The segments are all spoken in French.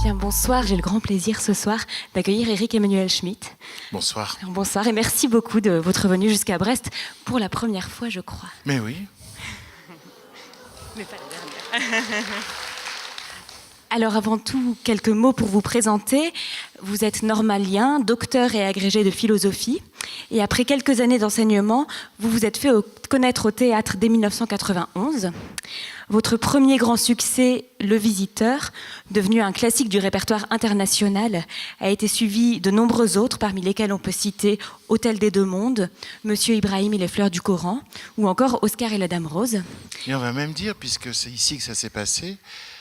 Bien, bonsoir, j'ai le grand plaisir ce soir d'accueillir Éric Emmanuel Schmitt. Bonsoir. Alors, bonsoir et merci beaucoup de votre venue jusqu'à Brest pour la première fois, je crois. Mais oui. Mais pas la dernière. Alors avant tout, quelques mots pour vous présenter. Vous êtes normalien, docteur et agrégé de philosophie. Et après quelques années d'enseignement, vous vous êtes fait connaître au théâtre dès 1991. Votre premier grand succès, Le Visiteur, devenu un classique du répertoire international, a été suivi de nombreux autres, parmi lesquels on peut citer Hôtel des Deux Mondes, Monsieur Ibrahim et les Fleurs du Coran, ou encore Oscar et la Dame Rose. Et on va même dire, puisque c'est ici que ça s'est passé,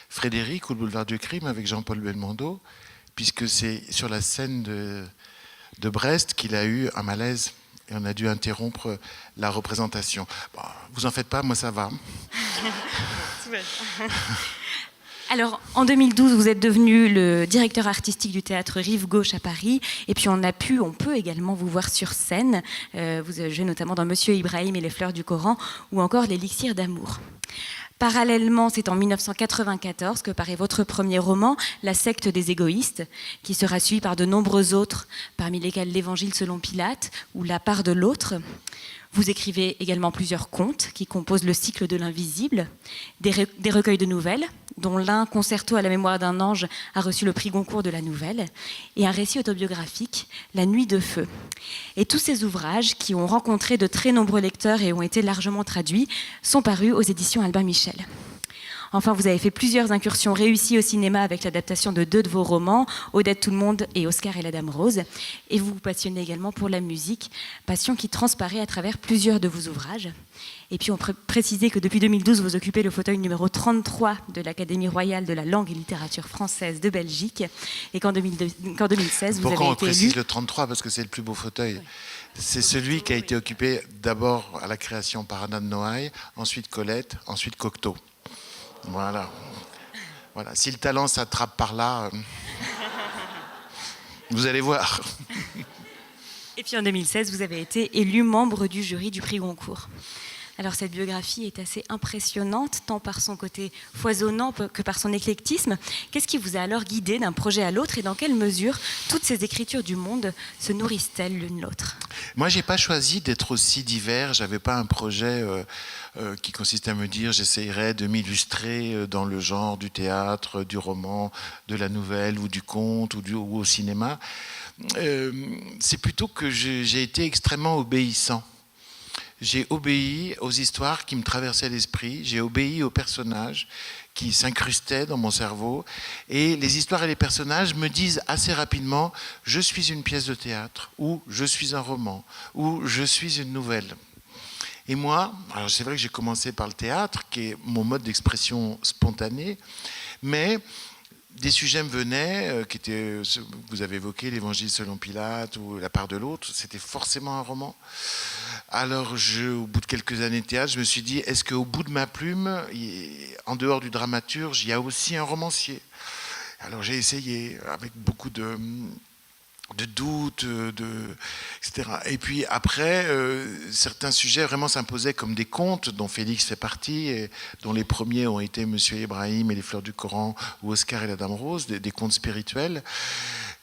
Frédéric ou le boulevard du crime avec Jean-Paul Belmondo, puisque c'est sur la scène de Brest qu'il a eu un malaise et on a dû interrompre la représentation. Bon, vous en faites pas, moi ça va. Alors, en 2012, vous êtes devenu le directeur artistique du théâtre Rive Gauche à Paris. Et puis, on peut également vous voir sur scène. Vous jouez notamment dans Monsieur Ibrahim et les Fleurs du Coran ou encore L'Élixir d'amour. Parallèlement, c'est en 1994 que paraît votre premier roman, La secte des égoïstes, qui sera suivi par de nombreux autres, parmi lesquels L'Évangile selon Pilate ou La part de l'autre. Vous écrivez également plusieurs contes qui composent le cycle de l'invisible, des recueils de nouvelles, dont l'un, Concerto à la mémoire d'un ange, a reçu le prix Goncourt de la nouvelle, et un récit autobiographique, La nuit de feu. Et tous ces ouvrages, qui ont rencontré de très nombreux lecteurs et ont été largement traduits, sont parus aux éditions Albin Michel. Enfin, vous avez fait plusieurs incursions réussies au cinéma avec l'adaptation de 2 de vos romans, Odette tout le monde et Oscar et la Dame Rose. Et vous vous passionnez également pour la musique, passion qui transparaît à travers plusieurs de vos ouvrages. Et puis on précisait que depuis 2012, vous occupez le fauteuil numéro 33 de l'Académie royale de la langue et littérature française de Belgique. Et qu'en 2016, vous avez été élu... Pourquoi on précise le 33 ? Parce que c'est le plus beau fauteuil. Oui. C'est celui qui a été occupé d'abord à la création par Anna de Noailles, ensuite Colette, ensuite Cocteau. Voilà. Si le talent s'attrape par là, vous allez voir. Et puis en 2016, vous avez été élu membre du jury du prix Goncourt. Alors cette biographie est assez impressionnante, tant par son côté foisonnant que par son éclectisme. Qu'est-ce qui vous a alors guidé d'un projet à l'autre et dans quelle mesure toutes ces écritures du monde se nourrissent-elles l'une l'autre ? Moi, j'ai pas choisi d'être aussi divers. J'avais pas un projet qui consistait à me dire j'essayerais de m'illustrer dans le genre du théâtre, du roman, de la nouvelle ou du conte ou au cinéma. C'est plutôt que j'ai été extrêmement obéissant. J'ai obéi aux histoires qui me traversaient l'esprit, j'ai obéi aux personnages qui s'incrustaient dans mon cerveau. Et les histoires et les personnages me disent assez rapidement « je suis une pièce de théâtre » ou « je suis un roman » ou « je suis une nouvelle ». Et moi, alors c'est vrai que j'ai commencé par le théâtre, qui est mon mode d'expression spontané, mais... des sujets me venaient, qui étaient, vous avez évoqué l'Évangile selon Pilate ou La part de l'autre, c'était forcément un roman. Alors, au bout de quelques années de théâtre, je me suis dit, est-ce qu'au bout de ma plume, en dehors du dramaturge, il y a aussi un romancier ? Alors j'ai essayé, avec beaucoup de doutes, etc. Et puis après, certains sujets vraiment s'imposaient comme des contes, dont Félix fait partie, et dont les premiers ont été Monsieur Ibrahim et les Fleurs du Coran, ou Oscar et la Dame Rose, des contes spirituels.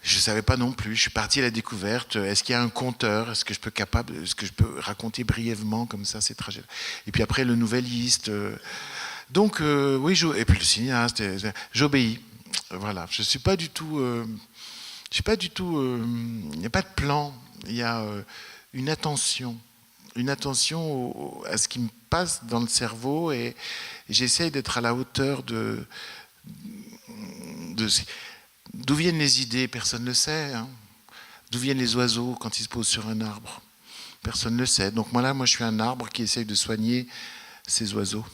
Je ne savais pas non plus, je suis parti à la découverte. Est-ce qu'il y a un conteur ? Est-ce que je peux raconter brièvement comme ça ces trajets ? Et puis après, le nouvelliste. Donc, oui, et puis le cinéaste, j'obéis. Voilà, je ne suis pas du tout... il n'y a pas de plan, il y a une attention à ce qui me passe dans le cerveau et j'essaye d'être à la hauteur d'où viennent les idées, personne ne le sait. Hein. D'où viennent les oiseaux quand ils se posent sur un arbre, personne ne le sait. Donc moi je suis un arbre qui essaye de soigner ces oiseaux.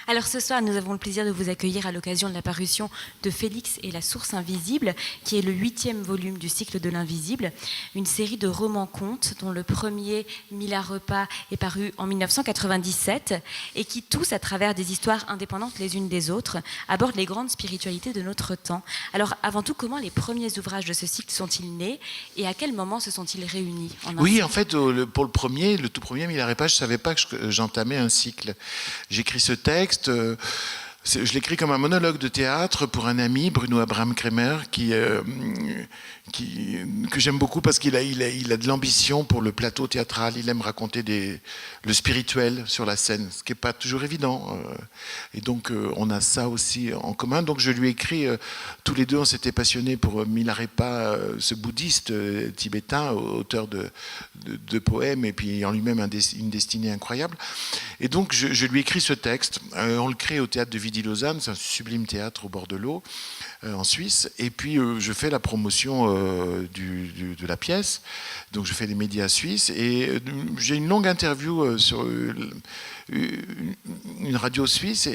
Alors ce soir, nous avons le plaisir de vous accueillir à l'occasion de la parution de Félix et la source invisible, qui est le 8e volume du cycle de l'invisible, une série de romans-contes dont le premier, Mille à repas, est paru en 1997 et qui tous, à travers des histoires indépendantes les unes des autres, abordent les grandes spiritualités de notre temps. Alors avant tout, comment les premiers ouvrages de ce cycle sont-ils nés et à quel moment se sont-ils réunis Oui, en fait, pour le tout premier, Mille à repas, je ne savais pas que j'entamais un cycle. J'écris ce texte Je l'écris comme un monologue de théâtre pour un ami, Bruno Abraham Kremer, que j'aime beaucoup parce qu'il a de l'ambition pour le plateau théâtral. Il aime raconter le spirituel sur la scène, ce qui n'est pas toujours évident. Et donc, on a ça aussi en commun. Donc, je lui ai écrit, tous les deux, on s'était passionnés pour Milarepa, ce bouddhiste tibétain, auteur de poèmes, et puis en lui-même une destinée incroyable. Et donc, je lui ai écrit ce texte. On le crée au théâtre de Vidi-Lausanne, c'est un sublime théâtre au bord de l'eau, en Suisse. Et puis, je fais la promotion de la pièce. Donc, je fais les médias suisses. Et j'ai une longue interview sur une radio suisse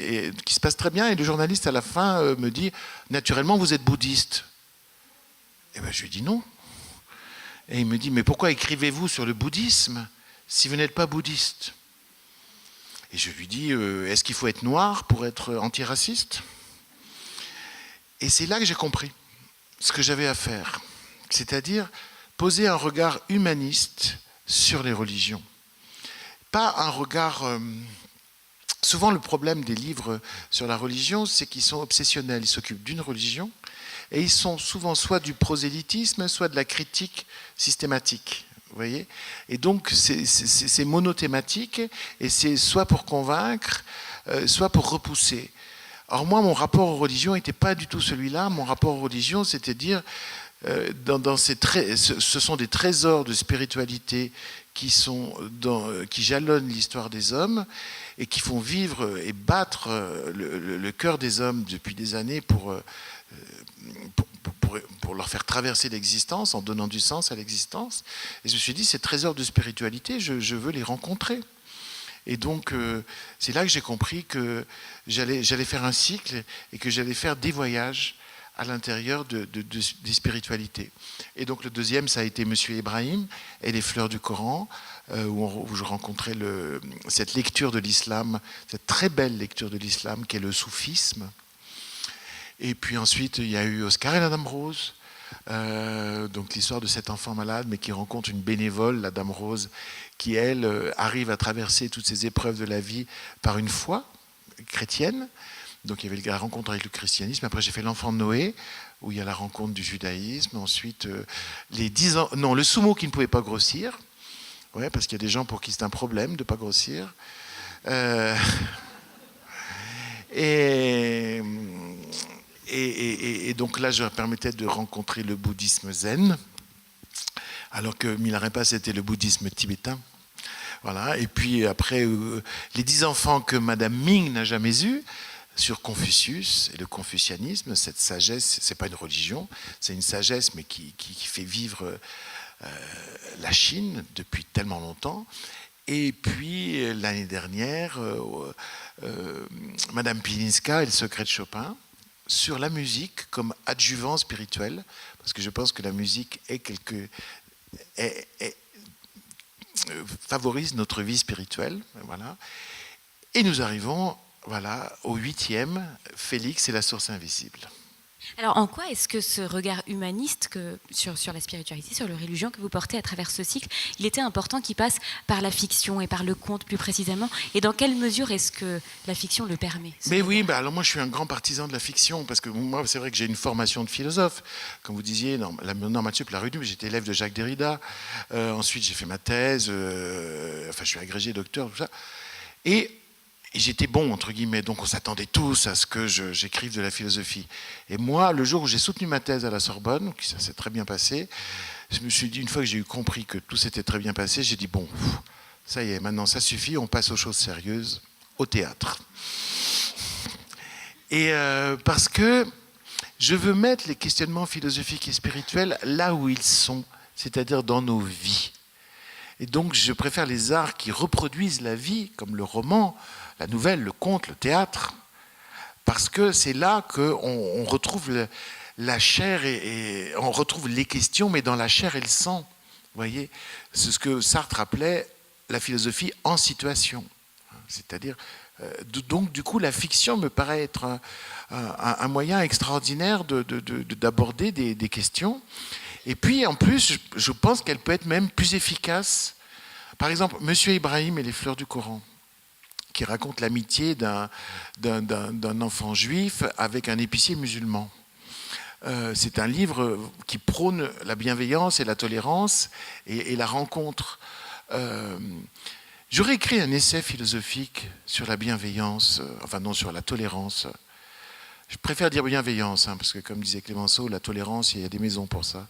qui se passe très bien. Et le journaliste, à la fin, me dit « Naturellement, vous êtes bouddhiste ». Et bien, je lui dis non. Et il me dit « Mais pourquoi écrivez-vous sur le bouddhisme si vous n'êtes pas bouddhiste ?» Et je lui dis, est-ce qu'il faut être noir pour être antiraciste ? Et c'est là que j'ai compris ce que j'avais à faire. C'est-à-dire poser un regard humaniste sur les religions. Pas un regard... Souvent, le problème des livres sur la religion, c'est qu'ils sont obsessionnels. Ils s'occupent d'une religion et ils sont souvent soit du prosélytisme, soit de la critique systématique. Vous voyez ? Et donc, c'est monothématique, et c'est soit pour convaincre, soit pour repousser. Or, moi, mon rapport aux religions n'était pas du tout celui-là. Mon rapport aux religions, c'était de dire, ce sont des trésors de spiritualité qui jalonnent l'histoire des hommes, et qui font vivre et battre le cœur des hommes depuis des années pour leur faire traverser l'existence, en donnant du sens à l'existence. Et je me suis dit, ces trésors de spiritualité, je veux les rencontrer. Et donc, c'est là que j'ai compris que j'allais faire un cycle et que j'allais faire des voyages à l'intérieur des spiritualités. Et donc, le deuxième, ça a été Monsieur Ibrahim et les fleurs du Coran, où je rencontrais cette lecture de l'islam, cette très belle lecture de l'islam qu'est le soufisme. Et puis ensuite, il y a eu Oscar et la Dame Rose, donc l'histoire de cet enfant malade, mais qui rencontre une bénévole, la Dame Rose, qui, elle, arrive à traverser toutes ces épreuves de la vie par une foi chrétienne. Donc il y avait la rencontre avec le christianisme. Après, j'ai fait l'enfant de Noé, où il y a la rencontre du judaïsme. Ensuite, les 10 ans... Non, le sumo qui ne pouvait pas grossir. Ouais, parce qu'il y a des gens pour qui c'est un problème de ne pas grossir. Et donc là, je leur permettais de rencontrer le bouddhisme zen, alors que Milarepa, c'était le bouddhisme tibétain. Voilà. Et puis après, les 10 enfants que Madame Ming n'a jamais eus, sur Confucius et le confucianisme, cette sagesse, c'est pas une religion, c'est une sagesse, mais qui fait vivre la Chine depuis tellement longtemps. Et puis l'année dernière, Madame Pilinska et le secret de Chopin, sur la musique comme adjuvant spirituel, parce que je pense que la musique favorise notre vie spirituelle. Voilà. Et nous arrivons au 8e, Félix et la source invisible. Alors, en quoi est-ce que ce regard humaniste sur la spiritualité, sur la religion que vous portez à travers ce cycle, il était important qu'il passe par la fiction et par le conte plus précisément ? Et dans quelle mesure est-ce que la fiction le permet ? Mais oui, alors moi je suis un grand partisan de la fiction, parce que moi c'est vrai que j'ai une formation de philosophe. Comme vous disiez, Normal Sup, la Rue, j'étais élève de Jacques Derrida. Ensuite j'ai fait ma thèse, je suis agrégé docteur, tout ça. Et j'étais bon, entre guillemets, donc on s'attendait tous à ce que j'écrive de la philosophie. Et moi, le jour où j'ai soutenu ma thèse à la Sorbonne, ça s'est très bien passé, je me suis dit, une fois que j'ai eu compris que tout s'était très bien passé, j'ai dit, bon, ça y est, maintenant ça suffit, on passe aux choses sérieuses, au théâtre. Et parce que je veux mettre les questionnements philosophiques et spirituels là où ils sont, c'est-à-dire dans nos vies. Et donc je préfère les arts qui reproduisent la vie, comme le roman, la nouvelle, le conte, le théâtre, parce que c'est là qu'on retrouve la chair et on retrouve les questions, mais dans la chair et le sang. Vous voyez, c'est ce que Sartre appelait la philosophie en situation. C'est-à-dire, donc du coup, la fiction me paraît être un moyen extraordinaire d'aborder des questions. Et puis, en plus, je pense qu'elle peut être même plus efficace. Par exemple, Monsieur Ibrahim et les fleurs du Coran, qui raconte l'amitié d'un enfant juif avec un épicier musulman. C'est un livre qui prône la bienveillance et la tolérance et la rencontre. J'aurais écrit un essai philosophique sur la bienveillance, enfin non, sur la tolérance. Je préfère dire bienveillance, parce que comme disait Clémenceau, la tolérance, il y a des maisons pour ça.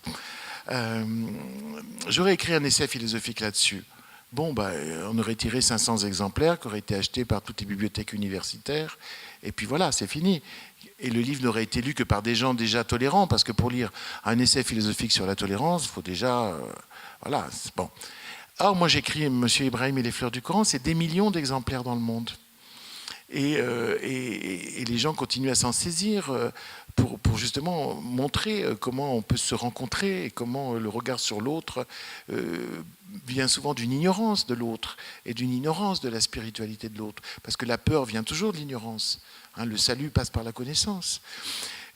J'aurais écrit un essai philosophique là-dessus. Bon, on aurait tiré 500 exemplaires qui auraient été achetés par toutes les bibliothèques universitaires, et puis voilà, c'est fini. Et le livre n'aurait été lu que par des gens déjà tolérants, parce que pour lire un essai philosophique sur la tolérance, il faut déjà... voilà, c'est bon. Alors moi j'écris Monsieur Ibrahim et les fleurs du Coran, c'est des millions d'exemplaires dans le monde. Et les gens continuent à s'en saisir pour justement montrer comment on peut se rencontrer et comment le regard sur l'autre vient souvent d'une ignorance de l'autre et d'une ignorance de la spiritualité de l'autre. Parce que la peur vient toujours de l'ignorance. Le salut passe par la connaissance.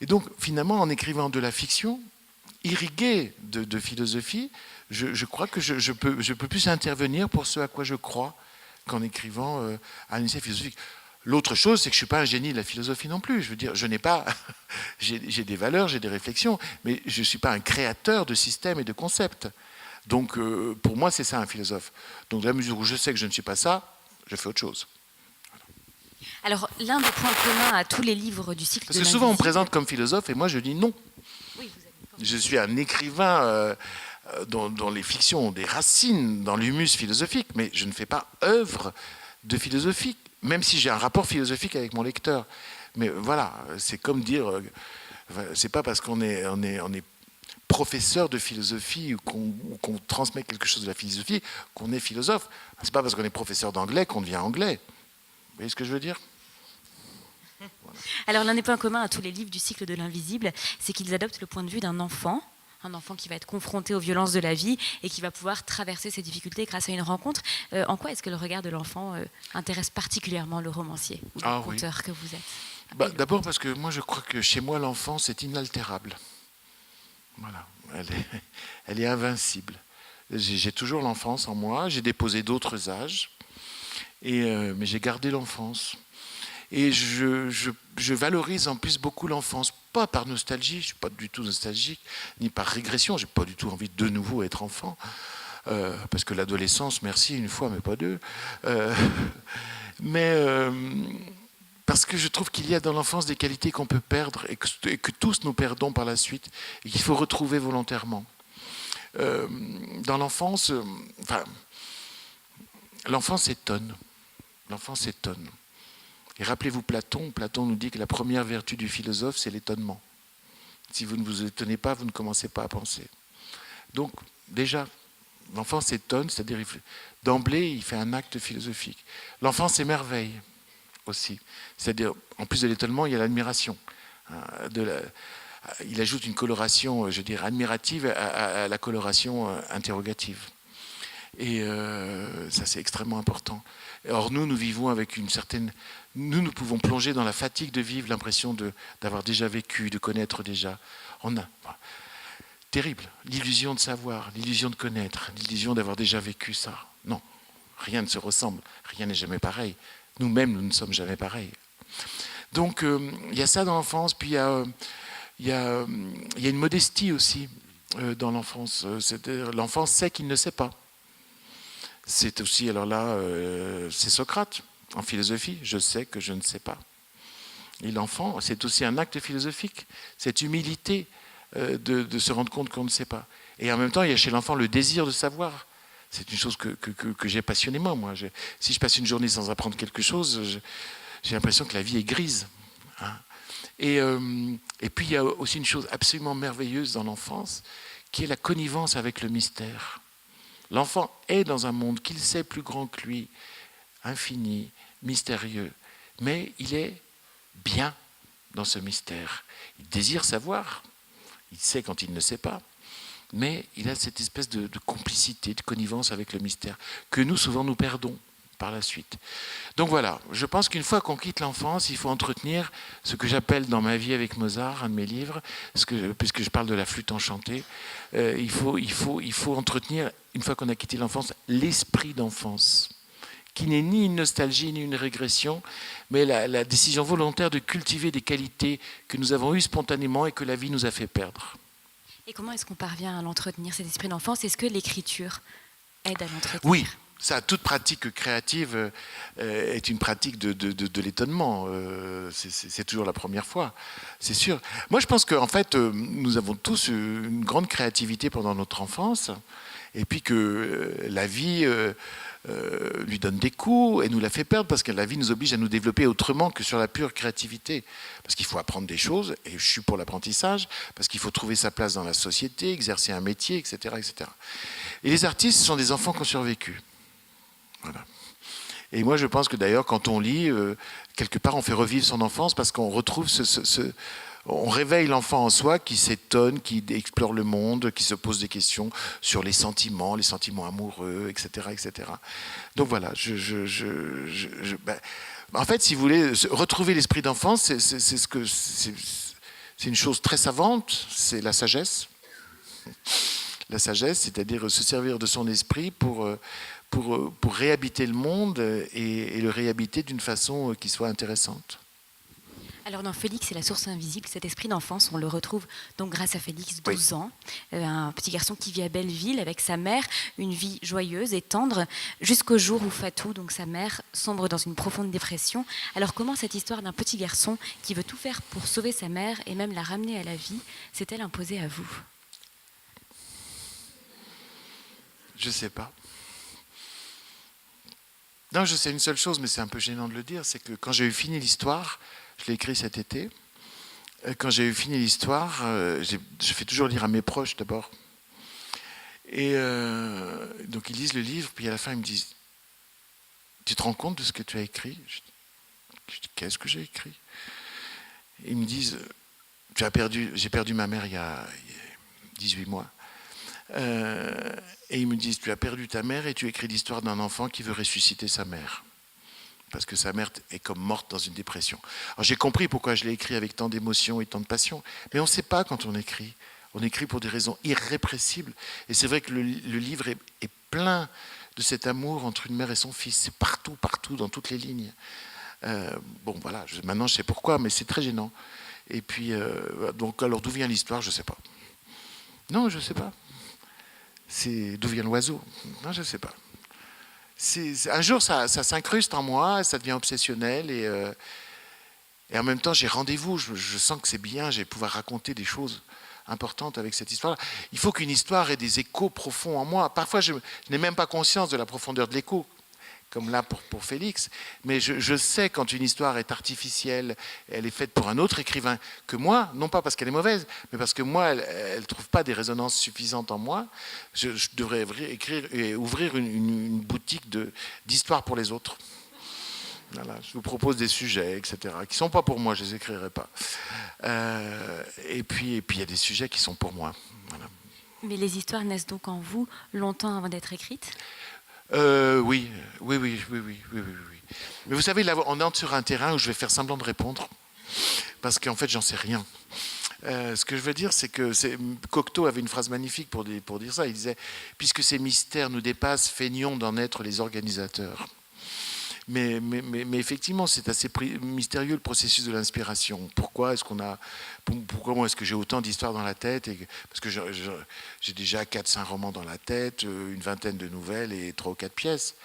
Et donc finalement, en écrivant de la fiction, irriguée de philosophie, je crois que je peux plus intervenir pour ce à quoi je crois qu'en écrivant un essai philosophique. L'autre chose, c'est que je ne suis pas un génie de la philosophie non plus. Je veux dire, je n'ai pas... j'ai des valeurs, j'ai des réflexions, mais je ne suis pas un créateur de systèmes et de concepts. Donc, pour moi, c'est ça un philosophe. Donc, dans la mesure où je sais que je ne suis pas ça, je fais autre chose. Alors, l'un des points communs à tous les livres du cycle de l'invisible... Parce que souvent, on me présente comme philosophe, et moi, je dis non. Oui, je suis un écrivain dont les fictions ont des racines dans l'humus philosophique, mais je ne fais pas œuvre de philosophie, même si j'ai un rapport philosophique avec mon lecteur. Mais voilà, c'est comme dire, c'est pas parce qu'on est professeur de philosophie ou qu'on transmet quelque chose de la philosophie qu'on est philosophe. C'est pas parce qu'on est professeur d'anglais qu'on devient anglais. Vous voyez ce que je veux dire ? Voilà. Alors l'un des points communs à tous les livres du cycle de l'invisible, c'est qu'ils adoptent le point de vue d'un enfant. Un enfant qui va être confronté aux violences de la vie et qui va pouvoir traverser ces difficultés grâce à une rencontre. En quoi est-ce que le regard de l'enfant intéresse particulièrement le romancier ou le conteur que vous êtes ? D'abord parce que moi je crois que chez moi l'enfance est inaltérable. Voilà, elle est invincible. J'ai toujours l'enfance en moi, j'ai déposé d'autres âges, mais j'ai gardé l'enfance. Et je valorise en plus beaucoup l'enfance, pas par nostalgie, je ne suis pas du tout nostalgique, ni par régression, je n'ai pas du tout envie de nouveau être enfant, parce que l'adolescence, merci une fois, mais pas deux. Parce que je trouve qu'il y a dans l'enfance des qualités qu'on peut perdre et que tous nous perdons par la suite, et qu'il faut retrouver volontairement. Dans l'enfance, l'enfance étonne. L'enfance étonne. Et rappelez-vous Platon nous dit que la première vertu du philosophe, c'est l'étonnement. Si vous ne vous étonnez pas, vous ne commencez pas à penser. Donc, déjà, l'enfant s'étonne, c'est-à-dire d'emblée, il fait un acte philosophique. L'enfant s'émerveille aussi. C'est-à-dire, en plus de l'étonnement, il y a l'admiration. Il ajoute une coloration, je dirais, admirative à la coloration interrogative. Et ça, c'est extrêmement important. Or, nous vivons avec une certaine... Nous pouvons plonger dans la fatigue de vivre, l'impression d'avoir déjà vécu, de connaître déjà. Terrible. L'illusion de savoir, l'illusion de connaître, l'illusion d'avoir déjà vécu ça. Non, rien ne se ressemble, rien n'est jamais pareil. Nous-mêmes, nous ne sommes jamais pareils. Donc, il y a ça dans l'enfance, puis il y a une modestie aussi dans l'enfance. L'enfant sait qu'il ne sait pas. C'est aussi, alors là, c'est Socrate, en philosophie, je sais que je ne sais pas. Et l'enfant, c'est aussi un acte philosophique, cette humilité de se rendre compte qu'on ne sait pas. Et en même temps, il y a chez l'enfant le désir de savoir. C'est une chose que j'ai passionnément, moi. Si je passe une journée sans apprendre quelque chose, j'ai l'impression que la vie est grise. Hein. Et puis, il y a aussi une chose absolument merveilleuse dans l'enfance, qui est la connivence avec le mystère. L'enfant est dans un monde qu'il sait plus grand que lui, infini, mystérieux, mais il est bien dans ce mystère. Il désire savoir, il sait quand il ne sait pas, mais il a cette espèce de complicité, de connivence avec le mystère, que nous, souvent, nous perdons par la suite. Donc voilà, je pense qu'une fois qu'on quitte l'enfance, il faut entretenir ce que j'appelle dans ma vie avec Mozart, un de mes livres, puisque je parle de la flûte enchantée, il faut entretenir, une fois qu'on a quitté l'enfance, l'esprit d'enfance, qui n'est ni une nostalgie ni une régression, mais la décision volontaire de cultiver des qualités que nous avons eues spontanément et que la vie nous a fait perdre. Et comment est-ce qu'on parvient à l'entretenir, cet esprit d'enfance? Est-ce que l'écriture aide à l'entretenir? Oui, ça, toute pratique créative est une pratique de l'étonnement. C'est toujours la première fois, c'est sûr. Moi, je pense qu'en fait, nous avons tous une grande créativité pendant notre enfance, et puis que la vie lui donne des coups et nous la fait perdre parce que la vie nous oblige à nous développer autrement que sur la pure créativité. Parce qu'il faut apprendre des choses, et je suis pour l'apprentissage, parce qu'il faut trouver sa place dans la société, exercer un métier, etc., etc. Et les artistes sont des enfants qui ont survécu. Voilà. Et moi, je pense que d'ailleurs, quand on lit, quelque part, on fait revivre son enfance parce qu'on retrouve on réveille l'enfant en soi qui s'étonne, qui explore le monde, qui se pose des questions sur les sentiments amoureux, etc., etc. Donc voilà, en fait, si vous voulez, retrouver l'esprit d'enfance, c'est une chose très savante, c'est la sagesse. La sagesse, c'est-à-dire se servir de son esprit pour réhabiter le monde et le réhabiter d'une façon qui soit intéressante. Alors dans Félix et la source invisible, cet esprit d'enfance, on le retrouve donc grâce à Félix, 12 ans, un petit garçon qui vit à Belleville avec sa mère, une vie joyeuse et tendre, jusqu'au jour où Fatou, donc sa mère, sombre dans une profonde dépression. Alors comment cette histoire d'un petit garçon qui veut tout faire pour sauver sa mère et même la ramener à la vie, s'est-elle imposée à vous? Je ne sais pas. Non, je sais une seule chose, mais c'est un peu gênant de le dire, c'est que quand j'ai eu fini l'histoire, je l'ai écrit cet été, quand j'ai eu fini l'histoire, je fais toujours lire à mes proches d'abord. Et donc ils lisent le livre, puis à la fin ils me disent « Tu te rends compte de ce que tu as écrit ?» Je dis « Qu'est-ce que j'ai écrit ?» Ils me disent « J'ai perdu ma mère il y a 18 mois. » Et ils me disent « Tu as perdu ta mère et tu écris l'histoire d'un enfant qui veut ressusciter sa mère. » Parce que sa mère est comme morte dans une dépression. Alors j'ai compris pourquoi je l'ai écrit avec tant d'émotion et tant de passion, mais on ne sait pas quand on écrit. On écrit pour des raisons irrépressibles. Et c'est vrai que le livre est plein de cet amour entre une mère et son fils. C'est partout, partout, dans toutes les lignes. Bon, voilà, maintenant je sais pourquoi, mais c'est très gênant. Et puis, donc, alors d'où vient l'histoire, je ne sais pas. Non, je ne sais pas. C'est d'où vient l'oiseau? Non, je ne sais pas. Un jour, ça s'incruste en moi, ça devient obsessionnel, et en même temps, j'ai rendez-vous, je sens que c'est bien, je vais pouvoir raconter des choses importantes avec cette histoire-là. Il faut qu'une histoire ait des échos profonds en moi. Parfois, je n'ai même pas conscience de la profondeur de l'écho, comme là pour Félix, mais je sais quand une histoire est artificielle, elle est faite pour un autre écrivain que moi, non pas parce qu'elle est mauvaise, mais parce que moi, elle ne trouve pas des résonances suffisantes en moi. Je devrais écrire et ouvrir une boutique d'histoire pour les autres. Voilà, je vous propose des sujets, etc., qui ne sont pas pour moi, je ne les écrirai pas. Et puis, il y a des sujets qui sont pour moi. Voilà. Mais les histoires naissent donc en vous longtemps avant d'être écrites? Oui. Mais vous savez, là, on entre sur un terrain où je vais faire semblant de répondre, parce qu'en fait, j'en sais rien. Ce que je veux dire, c'est que Cocteau avait une phrase magnifique pour dire ça. Il disait « Puisque ces mystères nous dépassent, feignons d'en être les organisateurs ». Mais effectivement, c'est assez mystérieux le processus de l'inspiration. Pourquoi moi est-ce que j'ai autant d'histoires dans la tête? Parce que j'ai déjà 4-5 romans dans la tête, une vingtaine de nouvelles et 3 ou 4 pièces.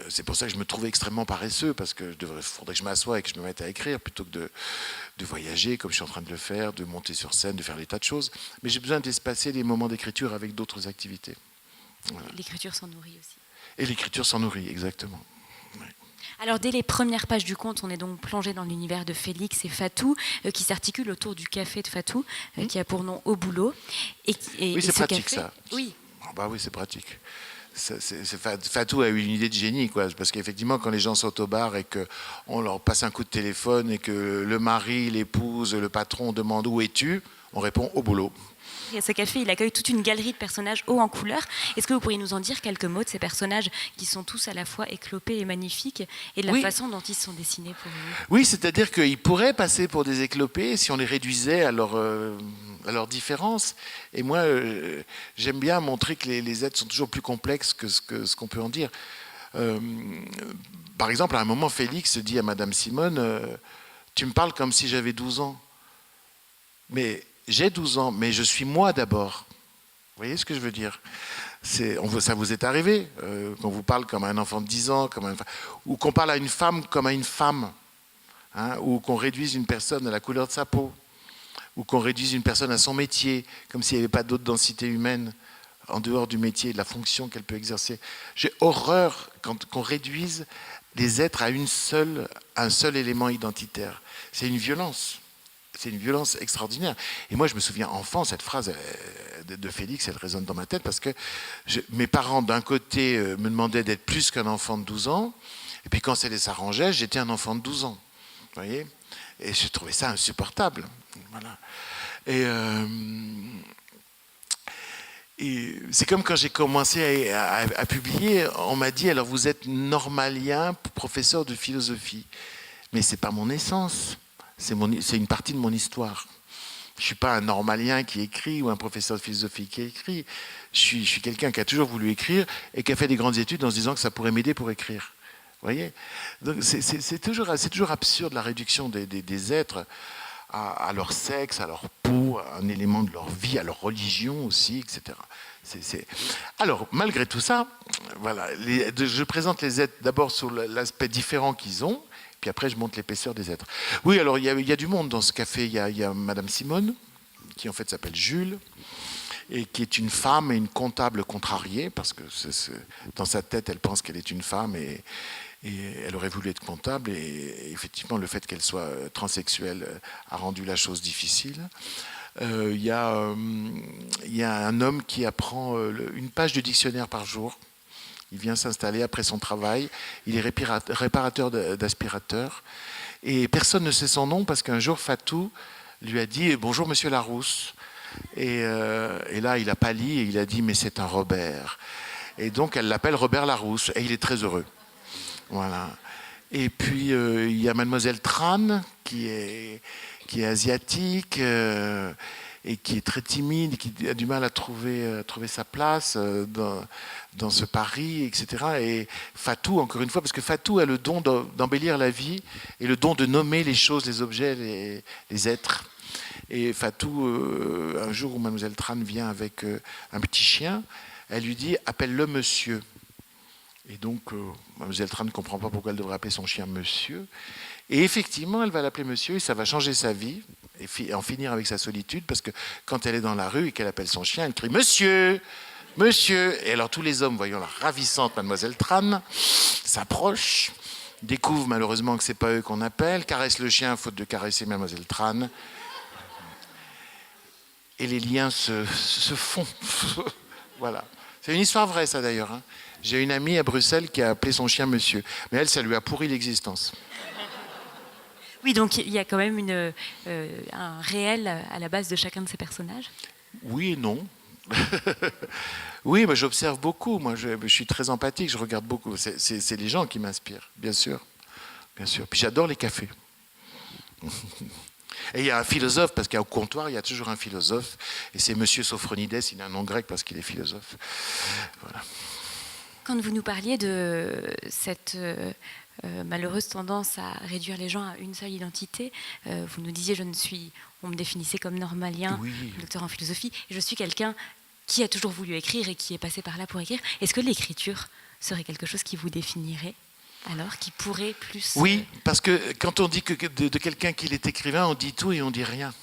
C'est pour ça que je me trouvais extrêmement paresseux, parce que faudrait que je m'assoie et que je me mette à écrire plutôt que de voyager comme je suis en train de le faire, de monter sur scène, de faire des tas de choses. Mais j'ai besoin d'espacer les moments d'écriture avec d'autres activités. Voilà. L'écriture s'en nourrit aussi. Et l'écriture s'en nourrit, exactement. Ouais. Alors, dès les premières pages du conte, on est donc plongé dans l'univers de Félix et Fatou, qui s'articule autour du café de Fatou, qui a pour nom Au Boulot. Oui, c'est pratique, café, ça. Oui. Bah oui, c'est pratique. Fatou a eu une idée de génie, quoi, parce qu'effectivement, quand les gens sont au bar et qu'on leur passe un coup de téléphone et que le mari, l'épouse, le patron demande où es-tu, on répond au boulot. Et ce café, il accueille toute une galerie de personnages hauts en couleur. Est-ce que vous pourriez nous en dire quelques mots de ces personnages qui sont tous à la fois éclopés et magnifiques, et de la façon dont ils sont dessinés pour vous? Oui, c'est-à-dire qu'ils pourraient passer pour des éclopés si on les réduisait à leur différence. Et moi, j'aime bien montrer que les êtres sont toujours plus complexes que ce qu'on peut en dire. Par exemple, à un moment, Félix dit à Madame Simone, tu me parles comme si j'avais 12 ans. Mais j'ai 12 ans, mais je suis moi d'abord. Vous voyez ce que je veux dire? Ça vous est arrivé, qu'on vous parle comme à un enfant de 10 ans, ou qu'on parle à une femme comme à une femme, hein, ou qu'on réduise une personne à la couleur de sa peau, ou qu'on réduise une personne à son métier, comme s'il n'y avait pas d'autre densité humaine en dehors du métier et de la fonction qu'elle peut exercer. J'ai horreur qu'on réduise les êtres à un seul élément identitaire. C'est une violence. C'est une violence extraordinaire. Et moi, je me souviens, enfant, cette phrase de Félix, elle résonne dans ma tête parce que mes parents, d'un côté, me demandaient d'être plus qu'un enfant de 12 ans. Et puis, quand ça les arrangeait, j'étais un enfant de 12 ans. Vous voyez? Et je trouvais ça insupportable. Voilà. Et c'est comme quand j'ai commencé à publier, on m'a dit, alors vous êtes normalien, professeur de philosophie. Mais ce n'est pas mon essence. C'est une partie de mon histoire. Je ne suis pas un normalien qui écrit ou un professeur de philosophie qui écrit. Je suis quelqu'un qui a toujours voulu écrire et qui a fait des grandes études en se disant que ça pourrait m'aider pour écrire. Vous voyez? Donc c'est toujours absurde la réduction des êtres à leur sexe, à leur peau, à un élément de leur vie, à leur religion aussi, etc. Alors, malgré tout ça, voilà, je présente les êtres d'abord sur l'aspect différent qu'ils ont, puis après je montre l'épaisseur des êtres. Oui, alors il y a du monde dans ce café. Il y a Madame Simone, qui en fait s'appelle Jules, et qui est une femme et une comptable contrariée, parce que dans sa tête, elle pense qu'elle est une femme et elle aurait voulu être comptable. Et effectivement, le fait qu'elle soit transsexuelle a rendu la chose difficile. Il y a un homme qui apprend une page de dictionnaire par jour. Il vient s'installer après son travail. Il est réparateur d'aspirateurs. Et personne ne sait son nom parce qu'un jour, Fatou lui a dit « Bonjour, monsieur Larousse ». Et là, il a pâli et il a dit « Mais c'est un Robert ». Et donc, elle l'appelle Robert Larousse. Et il est très heureux. Voilà. Et puis, il y a mademoiselle Tran qui est asiatique et qui est très timide, qui a du mal à trouver sa place dans ce Paris, etc. Et Fatou, encore une fois, parce que Fatou a le don d'embellir la vie et le don de nommer les choses, les objets, les êtres. Et Fatou, un jour où mademoiselle Tran vient avec un petit chien, elle lui dit « Appelle-le monsieur ». Et donc, mademoiselle Tran ne comprend pas pourquoi elle devrait appeler son chien monsieur. Et effectivement, elle va l'appeler monsieur et ça va changer sa vie et en finir avec sa solitude parce que quand elle est dans la rue et qu'elle appelle son chien, elle crie « Monsieur ! Monsieur !» Et alors tous les hommes, voyant la ravissante mademoiselle Tran, s'approchent, découvrent malheureusement que ce n'est pas eux qu'on appelle, caressent le chien faute de caresser mademoiselle Tran. Et les liens se font. Voilà. C'est une histoire vraie, ça d'ailleurs. Hein. J'ai une amie à Bruxelles qui a appelé son chien monsieur. Mais elle, ça lui a pourri l'existence. Oui, donc il y a quand même un réel à la base de chacun de ces personnages. Oui et non. Oui, mais j'observe beaucoup. Moi, je suis très empathique, je regarde beaucoup. C'est les gens qui m'inspirent, bien sûr. Bien sûr. Puis j'adore les cafés. Et il y a un philosophe, parce qu'au comptoir, il y a toujours un philosophe. Et c'est Monsieur Sophronides, il a un nom grec parce qu'il est philosophe. Voilà. Quand vous nous parliez de cette malheureuse tendance à réduire les gens à une seule identité, vous nous disiez, on me définissait comme normalien, oui. docteur en philosophie, et je suis quelqu'un qui a toujours voulu écrire et qui est passé par là pour écrire. Est-ce que l'écriture serait quelque chose qui vous définirait alors, qui pourrait plus... Oui, parce que quand on dit que de quelqu'un qu'il est écrivain, on dit tout et on dit rien.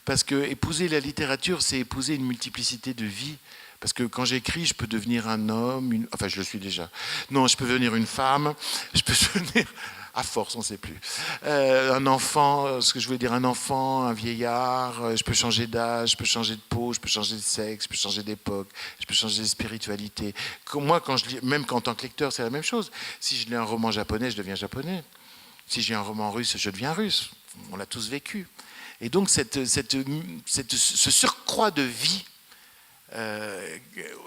Parce que épouser la littérature, c'est épouser une multiplicité de vies. Parce que quand j'écris, je peux devenir un homme, enfin je le suis déjà. Non, je peux devenir une femme, je peux devenir, à force, on ne sait plus, un enfant, ce que je veux dire, un enfant, un vieillard, je peux changer d'âge, je peux changer de peau, je peux changer de sexe, je peux changer d'époque, je peux changer de spiritualité. Moi, quand je lis, même qu'en tant que lecteur, c'est la même chose. Si je lis un roman japonais, je deviens japonais. Si je lis un roman russe, je deviens russe. On l'a tous vécu. Et donc, ce surcroît de vie,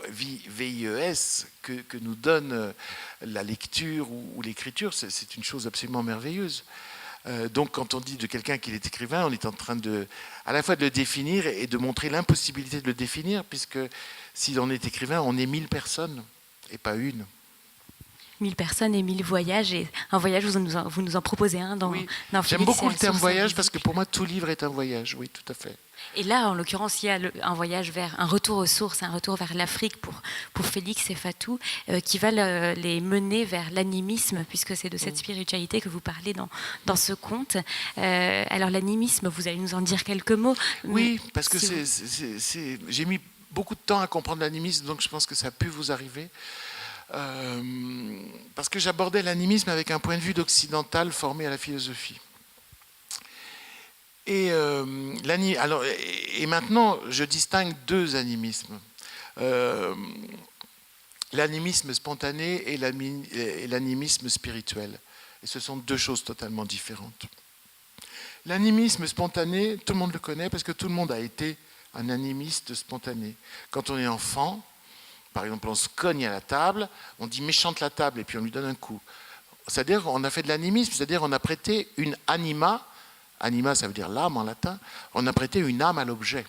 VIES que nous donne la lecture ou l'écriture, c'est une chose absolument merveilleuse. Donc quand on dit de quelqu'un qu'il est écrivain, on est en train à la fois de le définir et de montrer l'impossibilité de le définir, puisque s'il en est écrivain, on est 1000 personnes et pas une. 1000 personnes et 1000 voyages. Et un voyage, vous nous en proposez un dans, Oui. dans J'aime Félix beaucoup et le la terme source voyage invisible. parce que pour moi, tout livre est un voyage. Oui, tout à fait. Et là, en l'occurrence, il y a un voyage vers un retour aux sources, un retour vers l'Afrique pour Félix et Fatou, qui va les mener vers l'animisme, puisque c'est de cette spiritualité que vous parlez dans ce conte. Alors l'animisme, vous allez nous en dire quelques mots. Oui, parce que Si j'ai mis beaucoup de temps à comprendre l'animisme, donc je pense que ça a pu vous arriver. Parce que j'abordais l'animisme avec un point de vue d'occidental formé à la philosophie. Et maintenant, je distingue deux animismes. L'animisme spontané et l'animisme spirituel. Et ce sont deux choses totalement différentes. L'animisme spontané, tout le monde le connaît parce que tout le monde a été un animiste spontané. Quand on est enfant, par exemple, on se cogne à la table, on dit méchante la table et puis on lui donne un coup. C'est-à-dire qu'on a fait de l'animisme, c'est-à-dire on a prêté une anima. Anima, ça veut dire l'âme en latin. On a prêté une âme à l'objet,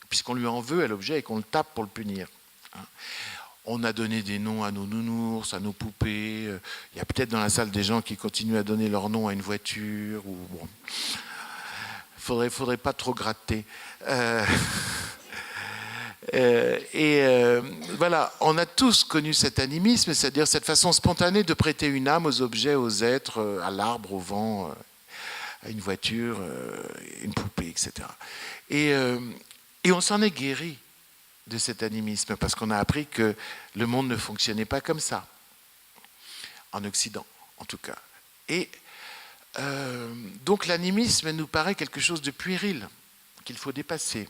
puisqu'on lui en veut à l'objet et qu'on le tape pour le punir. On a donné des noms à nos nounours, à nos poupées. Il y a peut-être dans la salle des gens qui continuent à donner leur nom à une voiture. Bon. Faudrait pas trop gratter. Voilà, on a tous connu cet animisme, c'est-à-dire cette façon spontanée de prêter une âme aux objets, aux êtres, à l'arbre, au vent, à une voiture, une poupée, etc. Et on s'en est guéri de cet animisme parce qu'on a appris que le monde ne fonctionnait pas comme ça, en Occident en tout cas. Et donc l'animisme nous paraît quelque chose de puéril, qu'il faut dépasser.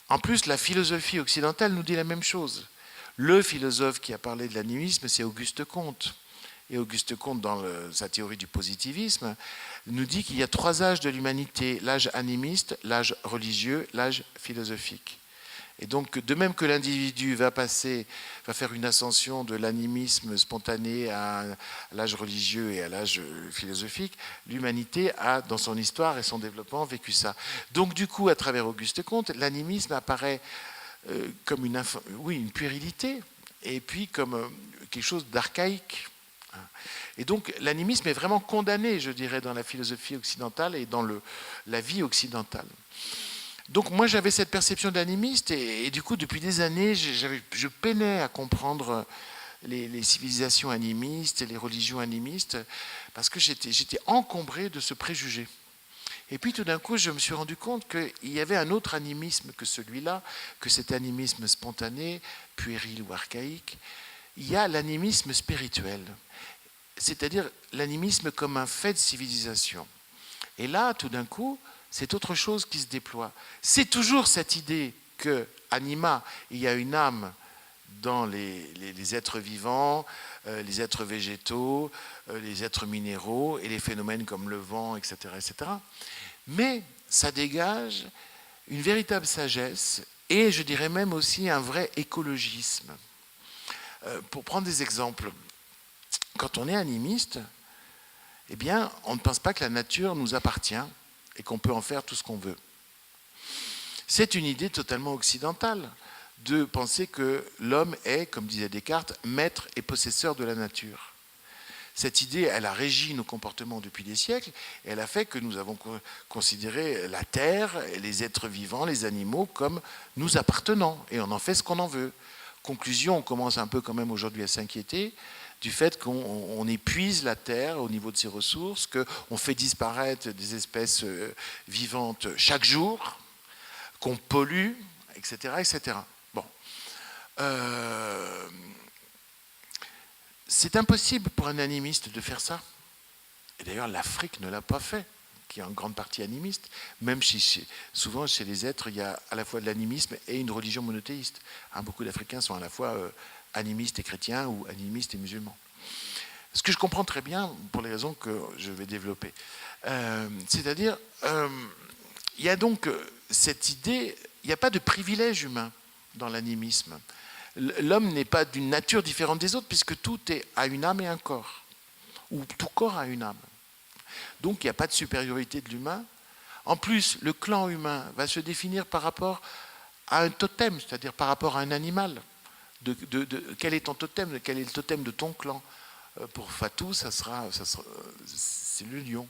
En plus, la philosophie occidentale nous dit la même chose. Le philosophe qui a parlé de l'animisme, c'est Auguste Comte. Et Auguste Comte, dans sa théorie du positivisme, nous dit qu'il y a trois âges de l'humanité, l'âge animiste, l'âge religieux, l'âge philosophique. Et donc, de même que l'individu va faire une ascension de l'animisme spontané à l'âge religieux et à l'âge philosophique, l'humanité a, dans son histoire et son développement, vécu ça. Donc, du coup, à travers Auguste Comte, l'animisme apparaît comme une puérilité, et puis comme quelque chose d'archaïque. Et donc l'animisme est vraiment condamné, je dirais, dans la philosophie occidentale et dans la vie occidentale. Donc moi j'avais cette perception d'animiste et du coup depuis des années je peinais à comprendre les civilisations animistes et les religions animistes parce que j'étais encombré de ce préjugé. Et puis tout d'un coup je me suis rendu compte qu'il y avait un autre animisme que celui-là, que cet animisme spontané, puéril ou archaïque. Il y a l'animisme spirituel, c'est-à-dire l'animisme comme un fait de civilisation. Et là, tout d'un coup, c'est autre chose qui se déploie. C'est toujours cette idée qu'anima, il y a une âme dans les êtres vivants, les êtres végétaux, les êtres minéraux et les phénomènes comme le vent, etc., etc. Mais ça dégage une véritable sagesse et je dirais même aussi un vrai écologisme. Pour prendre des exemples, quand on est animiste, eh bien, on ne pense pas que la nature nous appartient et qu'on peut en faire tout ce qu'on veut. C'est une idée totalement occidentale de penser que l'homme est, comme disait Descartes, maître et possesseur de la nature. Cette idée, elle a régi nos comportements depuis des siècles et elle a fait que nous avons considéré la terre, les êtres vivants, les animaux comme nous appartenant et on en fait ce qu'on en veut. Conclusion, on commence un peu quand même aujourd'hui à s'inquiéter du fait qu'on épuise la terre au niveau de ses ressources, qu'on fait disparaître des espèces vivantes chaque jour, qu'on pollue, etc., etc. Bon. C'est impossible pour un animiste de faire ça. Et d'ailleurs, l'Afrique ne l'a pas fait, qui est en grande partie animiste, même si souvent chez les êtres, il y a à la fois de l'animisme et une religion monothéiste. Beaucoup d'Africains sont à la fois animistes et chrétiens ou animistes et musulmans. Ce que je comprends très bien pour les raisons que je vais développer. C'est-à-dire, il y a donc cette idée, il n'y a pas de privilège humain dans l'animisme. L'homme n'est pas d'une nature différente des autres puisque tout a une âme et un corps, ou tout corps a une âme. Donc il n'y a pas de supériorité de l'humain. En plus, le clan humain va se définir par rapport à un totem, c'est-à-dire par rapport à un animal. Quel est ton totem? Quel est le totem de ton clan? Pour Fatou, c'est le lion.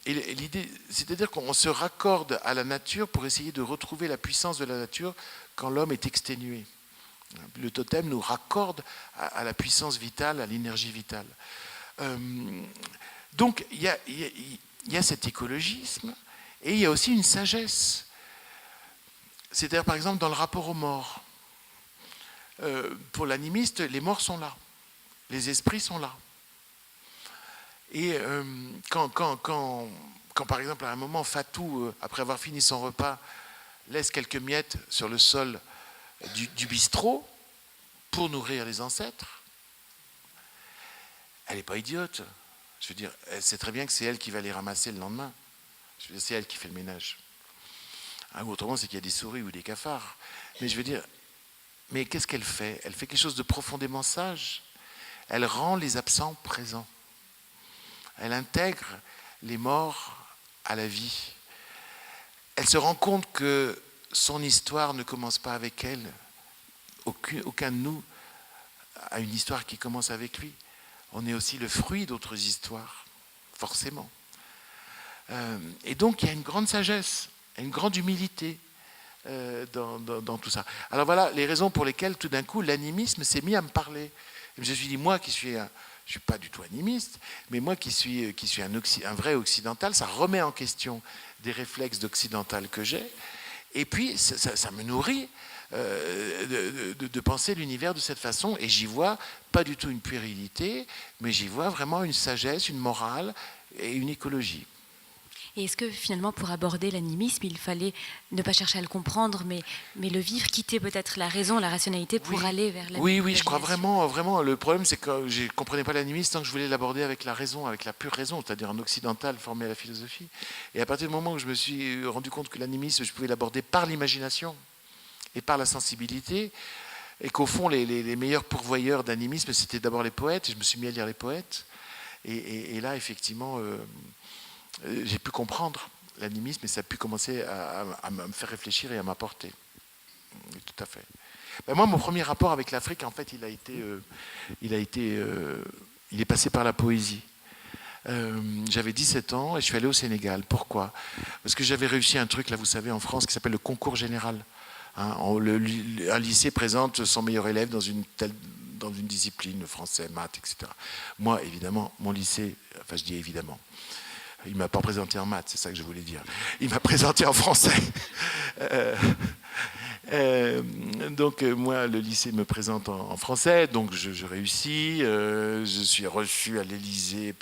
Et l'idée, c'est-à-dire qu'on se raccorde à la nature pour essayer de retrouver la puissance de la nature quand l'homme est exténué. Le totem nous raccorde à la puissance vitale, à l'énergie vitale. Donc il y a cet écologisme et il y a aussi une sagesse. C'est-à-dire par exemple dans le rapport aux morts. Pour l'animiste, les morts sont là, les esprits sont là. Et quand par exemple à un moment Fatou, après avoir fini son repas, laisse quelques miettes sur le sol du bistrot pour nourrir les ancêtres, elle n'est pas idiote. Je veux dire, elle sait très bien que c'est elle qui va les ramasser le lendemain. Je veux dire, c'est elle qui fait le ménage. Ou autrement, c'est qu'il y a des souris ou des cafards. Mais je veux dire, mais qu'est-ce qu'elle fait? Elle fait quelque chose de profondément sage. Elle rend les absents présents. Elle intègre les morts à la vie. Elle se rend compte que son histoire ne commence pas avec elle. Aucun de nous a une histoire qui commence avec lui. On est aussi le fruit d'autres histoires, forcément. Et donc, il y a une grande sagesse, une grande humilité dans tout ça. Alors voilà les raisons pour lesquelles, tout d'un coup, l'animisme s'est mis à me parler. Et je me suis dit, moi qui suis... Je ne suis pas du tout animiste, mais moi qui suis un vrai occidental, ça remet en question des réflexes d'occidental que j'ai. Et puis, ça me nourrit de penser l'univers de cette façon. Et j'y vois pas du tout une puérilité, mais j'y vois vraiment une sagesse, une morale et une écologie. Et est-ce que finalement, pour aborder l'animisme, il fallait ne pas chercher à le comprendre, mais le vivre, quitter peut-être la raison, la rationalité pour aller vers l'animisme? Oui, je crois vraiment. Le problème, c'est que je ne comprenais pas l'animisme tant que je voulais l'aborder avec la raison, avec la pure raison, c'est-à-dire un occidental formé à la philosophie. Et à partir du moment où je me suis rendu compte que l'animisme, je pouvais l'aborder par l'imagination et par la sensibilité, et qu'au fond, les meilleurs pourvoyeurs d'animisme, c'était d'abord les poètes, et je me suis mis à lire les poètes. Et là, effectivement... j'ai pu comprendre l'animisme et ça a pu commencer à me faire réfléchir et à m'apporter. Tout à fait. Ben moi, mon premier rapport avec l'Afrique, en fait, il est passé par la poésie. J'avais 17 ans et je suis allé au Sénégal. Pourquoi? Parce que j'avais réussi un truc, là, vous savez, en France, qui s'appelle le concours général. Un lycée présente son meilleur élève dans une discipline, français, maths, etc. Moi, évidemment, mon lycée, enfin, je dis évidemment, il ne m'a pas présenté en maths, c'est ça que je voulais dire. Il m'a présenté en français. Donc moi, le lycée me présente en français, donc je réussis. Je suis reçu à l'Élysée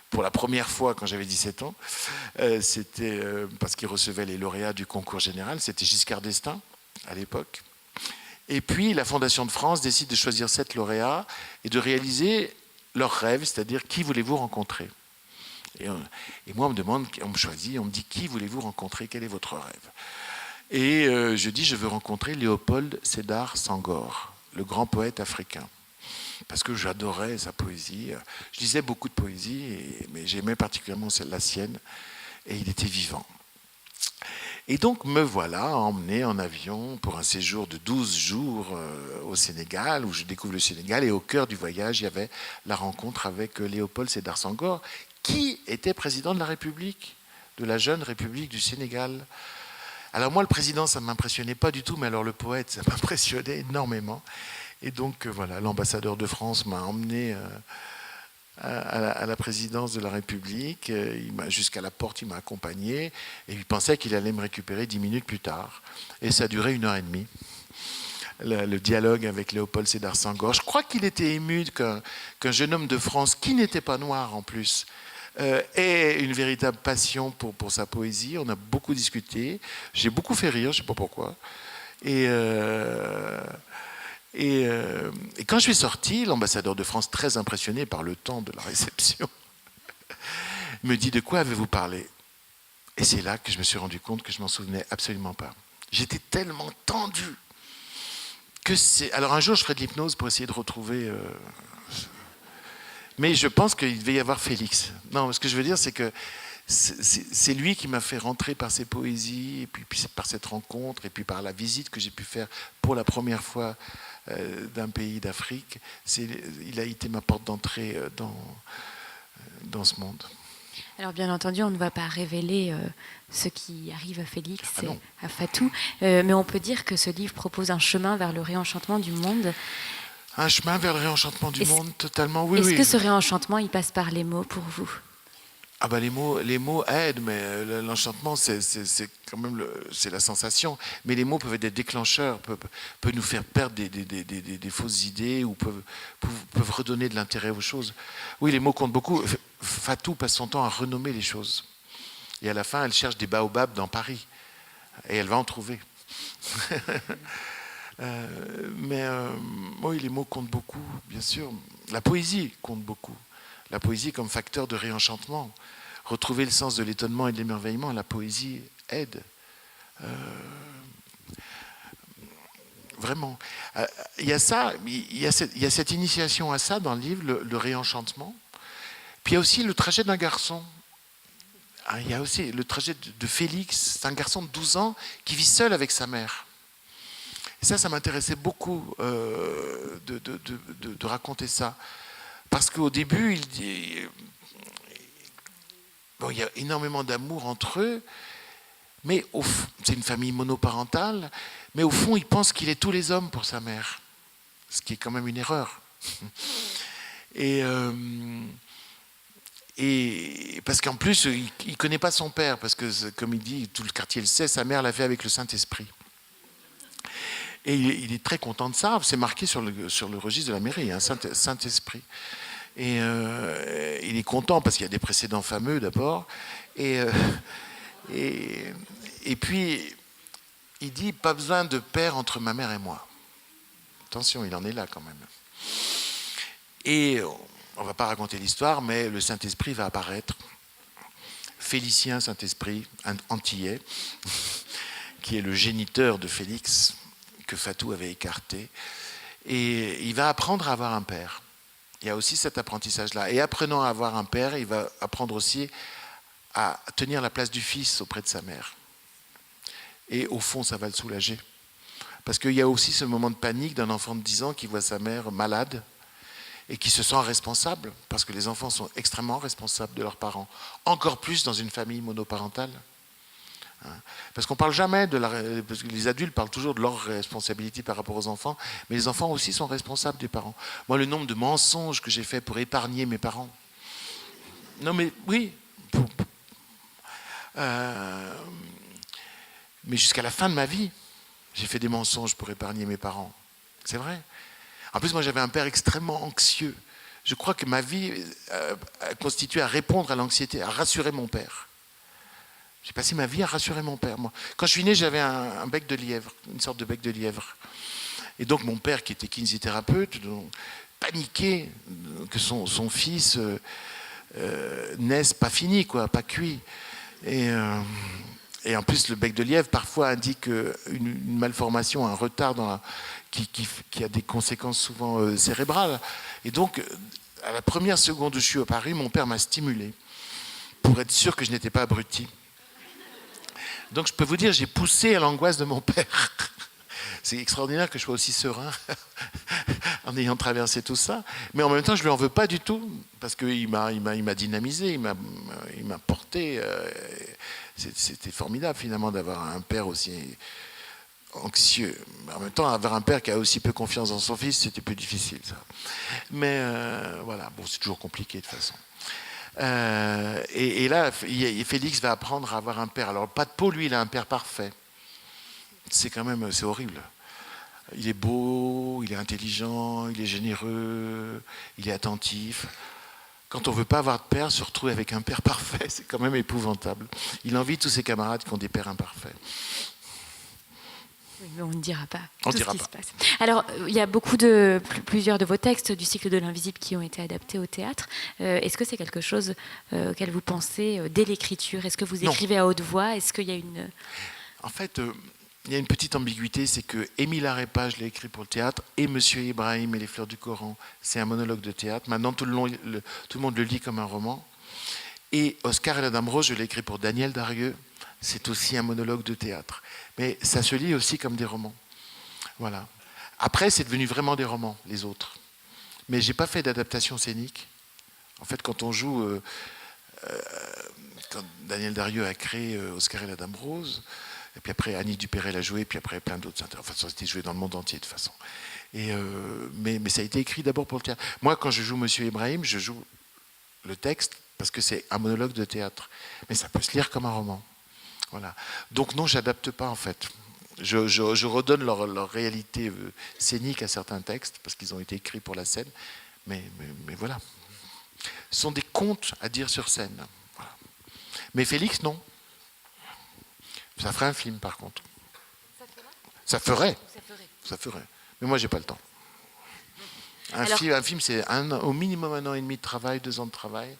pour la première fois quand j'avais 17 ans. C'était parce qu'il recevait les lauréats du concours général. C'était Giscard d'Estaing à l'époque. Et puis la Fondation de France décide de choisir 7 lauréats et de réaliser leur rêve, c'est-à-dire qui voulez-vous rencontrer? Et moi, on me choisit, on me dit qui voulez-vous rencontrer? Quel est votre rêve? Et je dis, je veux rencontrer Léopold Sédar Senghor, le grand poète africain. Parce que j'adorais sa poésie. Je lisais beaucoup de poésie, mais j'aimais particulièrement la sienne. Et il était vivant. Et donc me voilà emmené en avion pour un séjour de 12 jours au Sénégal, où je découvre le Sénégal. Et au cœur du voyage, il y avait la rencontre avec Léopold Sédar Senghor, qui était président de la République, de la jeune République du Sénégal. Alors moi, le président, ça ne m'impressionnait pas du tout, mais alors le poète, ça m'impressionnait énormément. Et donc voilà, l'ambassadeur de France m'a emmené à la présidence de la République. Jusqu'à la porte, il m'a accompagné. Et il pensait qu'il allait me récupérer 10 minutes plus tard. Et ça a duré 1h30. Le dialogue avec Léopold Sédar Senghor. Je crois qu'il était ému qu'un jeune homme de France, qui n'était pas noir en plus, ait une véritable passion pour sa poésie. On a beaucoup discuté. J'ai beaucoup fait rire, je ne sais pas pourquoi. Et quand je suis sorti, l'ambassadeur de France, très impressionné par le temps de la réception, me dit: de quoi avez-vous parlé? Et c'est là que je me suis rendu compte que je m'en souvenais absolument pas. J'étais tellement tendu que c'est... Alors un jour, je ferai de l'hypnose pour essayer de retrouver... Mais je pense qu'il devait y avoir Félix. Non, ce que je veux dire, c'est que c'est lui qui m'a fait rentrer par ses poésies, et puis par cette rencontre, et puis par la visite que j'ai pu faire pour la première fois d'un pays d'Afrique. Il a été ma porte d'entrée dans ce monde. Alors bien entendu, on ne va pas révéler ce qui arrive à Félix Ah et à Fatou, mais on peut dire que ce livre propose un chemin vers le réenchantement du monde. Un chemin vers le réenchantement du monde, totalement, oui. Est-ce que ce réenchantement, il passe par les mots pour vous ? Ah bah les mots aident, mais l'enchantement, c'est quand même c'est la sensation. Mais les mots peuvent être des déclencheurs, peuvent nous faire perdre des fausses idées ou peuvent redonner de l'intérêt aux choses. Oui, les mots comptent beaucoup. Fatou passe son temps à renommer les choses. Et à la fin, elle cherche des baobabs dans Paris. Et elle va en trouver. Oui, les mots comptent beaucoup, bien sûr. La poésie compte beaucoup. La poésie comme facteur de réenchantement. Retrouver le sens de l'étonnement et de l'émerveillement, la poésie aide. Vraiment. Il y a ça, il y a cette initiation à ça dans le livre, le réenchantement. Puis il y a aussi le trajet d'un garçon. Il y a aussi le trajet de Félix, c'est un garçon de 12 ans qui vit seul avec sa mère. Et ça m'intéressait beaucoup de raconter ça. Parce qu'au début, il y a énormément d'amour entre eux, mais c'est une famille monoparentale, mais au fond, il pense qu'il est tous les hommes pour sa mère, ce qui est quand même une erreur. Et parce qu'en plus, il ne connaît pas son père, parce que, comme il dit, tout le quartier le sait, sa mère l'a fait avec le Saint-Esprit. Et il est très content de ça, c'est marqué sur le registre de la mairie, hein, Saint-Esprit. Et il est content parce qu'il y a des précédents fameux d'abord. Et puis, il dit, pas besoin de père entre ma mère et moi. Attention, il en est là quand même. Et on ne va pas raconter l'histoire, mais le Saint-Esprit va apparaître. Félicien Saint-Esprit, un Antillais, qui est le géniteur de Félix, que Fatou avait écarté. Et il va apprendre à avoir un père. Il y a aussi cet apprentissage-là. Et apprenant à avoir un père, il va apprendre aussi à tenir la place du fils auprès de sa mère. Et au fond, ça va le soulager. Parce qu'il y a aussi ce moment de panique d'un enfant de 10 ans qui voit sa mère malade et qui se sent responsable, parce que les enfants sont extrêmement responsables de leurs parents. Encore plus dans une famille monoparentale. Parce qu'on ne parle jamais parce que les adultes parlent toujours de leur responsabilité par rapport aux enfants, mais les enfants aussi sont responsables des parents. Moi, le nombre de mensonges que j'ai fait pour épargner mes parents. Non, mais oui. Mais jusqu'à la fin de ma vie, j'ai fait des mensonges pour épargner mes parents. C'est vrai. En plus, moi, j'avais un père extrêmement anxieux. Je crois que ma vie a constitué à répondre à l'anxiété, à rassurer mon père. J'ai passé ma vie à rassurer mon père. Moi, quand je suis né, j'avais un bec de lièvre, une sorte de bec de lièvre. Et donc mon père, qui était kinésithérapeute, paniquait que son fils naisse pas fini, quoi, pas cuit. Et en plus, le bec de lièvre, parfois, indique une malformation, un retard qui a des conséquences souvent cérébrales. Et donc, à la première seconde où je suis apparu, mon père m'a stimulé pour être sûr que je n'étais pas abruti. Donc je peux vous dire, j'ai poussé à l'angoisse de mon père. C'est extraordinaire que je sois aussi serein en ayant traversé tout ça. Mais en même temps, je ne lui en veux pas du tout, parce qu'il m'a dynamisé, il m'a porté. C'était formidable finalement d'avoir un père aussi anxieux. En même temps, avoir un père qui a aussi peu confiance dans son fils, c'était plus difficile, ça. Mais voilà, bon, c'est toujours compliqué de toute façon. Et là, Félix va apprendre à avoir un père. Alors, pas de peau, lui, il a un père parfait. C'est horrible. Il est beau, il est intelligent, il est généreux, il est attentif. Quand on ne veut pas avoir de père, se retrouver avec un père parfait, c'est quand même épouvantable. Il envie tous ses camarades qui ont des pères imparfaits. Oui, mais on ne dira pas on tout dira ce qui pas. se passe. Alors, il y a plusieurs de vos textes du cycle de l'invisible qui ont été adaptés au théâtre. Est-ce que c'est quelque chose auquel vous pensez dès l'écriture ? Est-ce que vous écrivez à haute voix ? Est-ce qu'il y a une... En fait, il y a une petite ambiguïté, c'est que Émile Arepa, je l'ai écrit pour le théâtre, et Monsieur Ibrahim et les fleurs du Coran, c'est un monologue de théâtre. Maintenant, tout le monde le lit comme un roman. Et Oscar et la Dame Rose, je l'ai écrit pour Daniel Darieux, c'est aussi un monologue de théâtre. Mais ça se lit aussi comme des romans. Voilà. Après, c'est devenu vraiment des romans, les autres. Mais j'ai pas fait d'adaptation scénique. En fait, quand on joue, quand Daniel Darieux a créé Oscar et la Dame Rose, et puis après Annie Dupéré l'a joué, puis après plein d'autres. Enfin, ça a été joué dans le monde entier de toute façon. Mais ça a été écrit d'abord pour le théâtre. Moi, quand je joue Monsieur Ibrahim, je joue le texte parce que c'est un monologue de théâtre. Mais ça peut se lire comme un roman. Voilà. Donc non, j'adapte pas en fait. Je redonne leur réalité scénique à certains textes parce qu'ils ont été écrits pour la scène. Mais voilà. Ce sont des contes à dire sur scène. Voilà. Mais Félix, non. Ça ferait un film, par contre. Ça ferait. Mais moi, j'ai pas le temps. Un film, c'est au minimum 1 an et demi de travail, 2 ans de travail.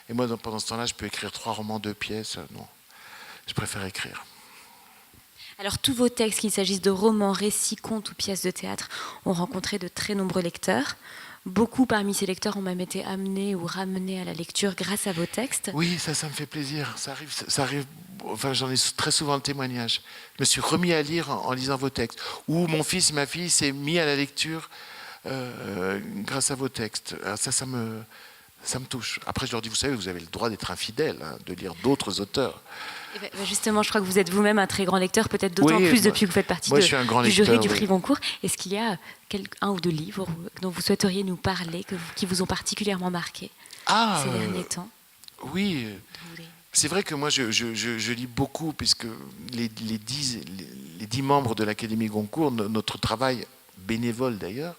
Et moi, pendant ce temps-là, je peux écrire 3 romans, 2 pièces. Non, je préfère écrire. Alors, tous vos textes, qu'il s'agisse de romans, récits, contes ou pièces de théâtre, ont rencontré de très nombreux lecteurs. Beaucoup parmi ces lecteurs ont même été amenés ou ramenés à la lecture grâce à vos textes. Oui, ça me fait plaisir. Ça arrive. Enfin, j'en ai très souvent le témoignage. Je me suis remis à lire en lisant vos textes. Ou mon fils et ma fille s'est mis à la lecture grâce à vos textes. Alors ça me touche. Après, je leur dis, vous savez, vous avez le droit d'être infidèle, hein, de lire d'autres auteurs. Justement, je crois que vous êtes vous-même un très grand lecteur, peut-être d'autant plus depuis que vous faites partie du jury du prix Goncourt. Est-ce qu'il y a un ou deux livres dont vous souhaiteriez nous parler, qui vous ont particulièrement marqué ces derniers temps? Oui, c'est vrai que moi je lis beaucoup, puisque les 10 membres de l'Académie Goncourt, notre travail bénévole d'ailleurs,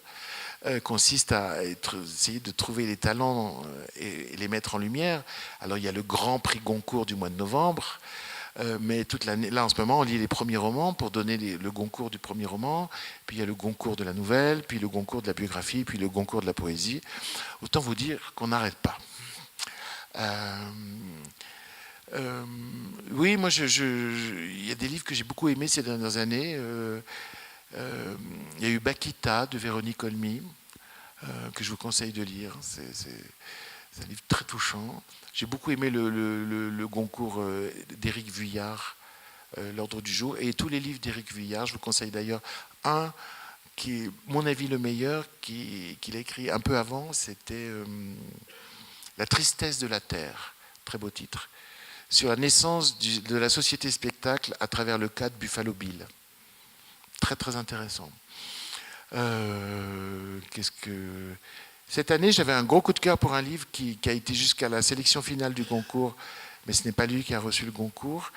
consiste à essayer de trouver les talents et les mettre en lumière. Alors il y a le Grand Prix Goncourt du mois de novembre, mais toute l'année, là en ce moment on lit les premiers romans pour donner le Goncourt du premier roman, puis il y a le Goncourt de la nouvelle, puis le Goncourt de la biographie, puis le Goncourt de la poésie. Autant vous dire qu'on n'arrête pas. Oui, moi il y a des livres que j'ai beaucoup aimés ces dernières années. Il y a eu Bakita de Véronique Olmy, que je vous conseille de lire. C'est un livre très touchant. J'ai beaucoup aimé le Goncourt d'Éric Vuillard, L'Ordre du jour, et tous les livres d'Éric Vuillard. Je vous conseille d'ailleurs un qui est, mon avis, le meilleur, qu'il a écrit un peu avant, c'était La tristesse de la terre. Très beau titre. Sur la naissance de la société spectacle à travers le cas de Buffalo Bill. Très très intéressant. Cette année, j'avais un gros coup de cœur pour un livre qui a été jusqu'à la sélection finale du Goncourt, mais ce n'est pas lui qui a reçu le Goncourt.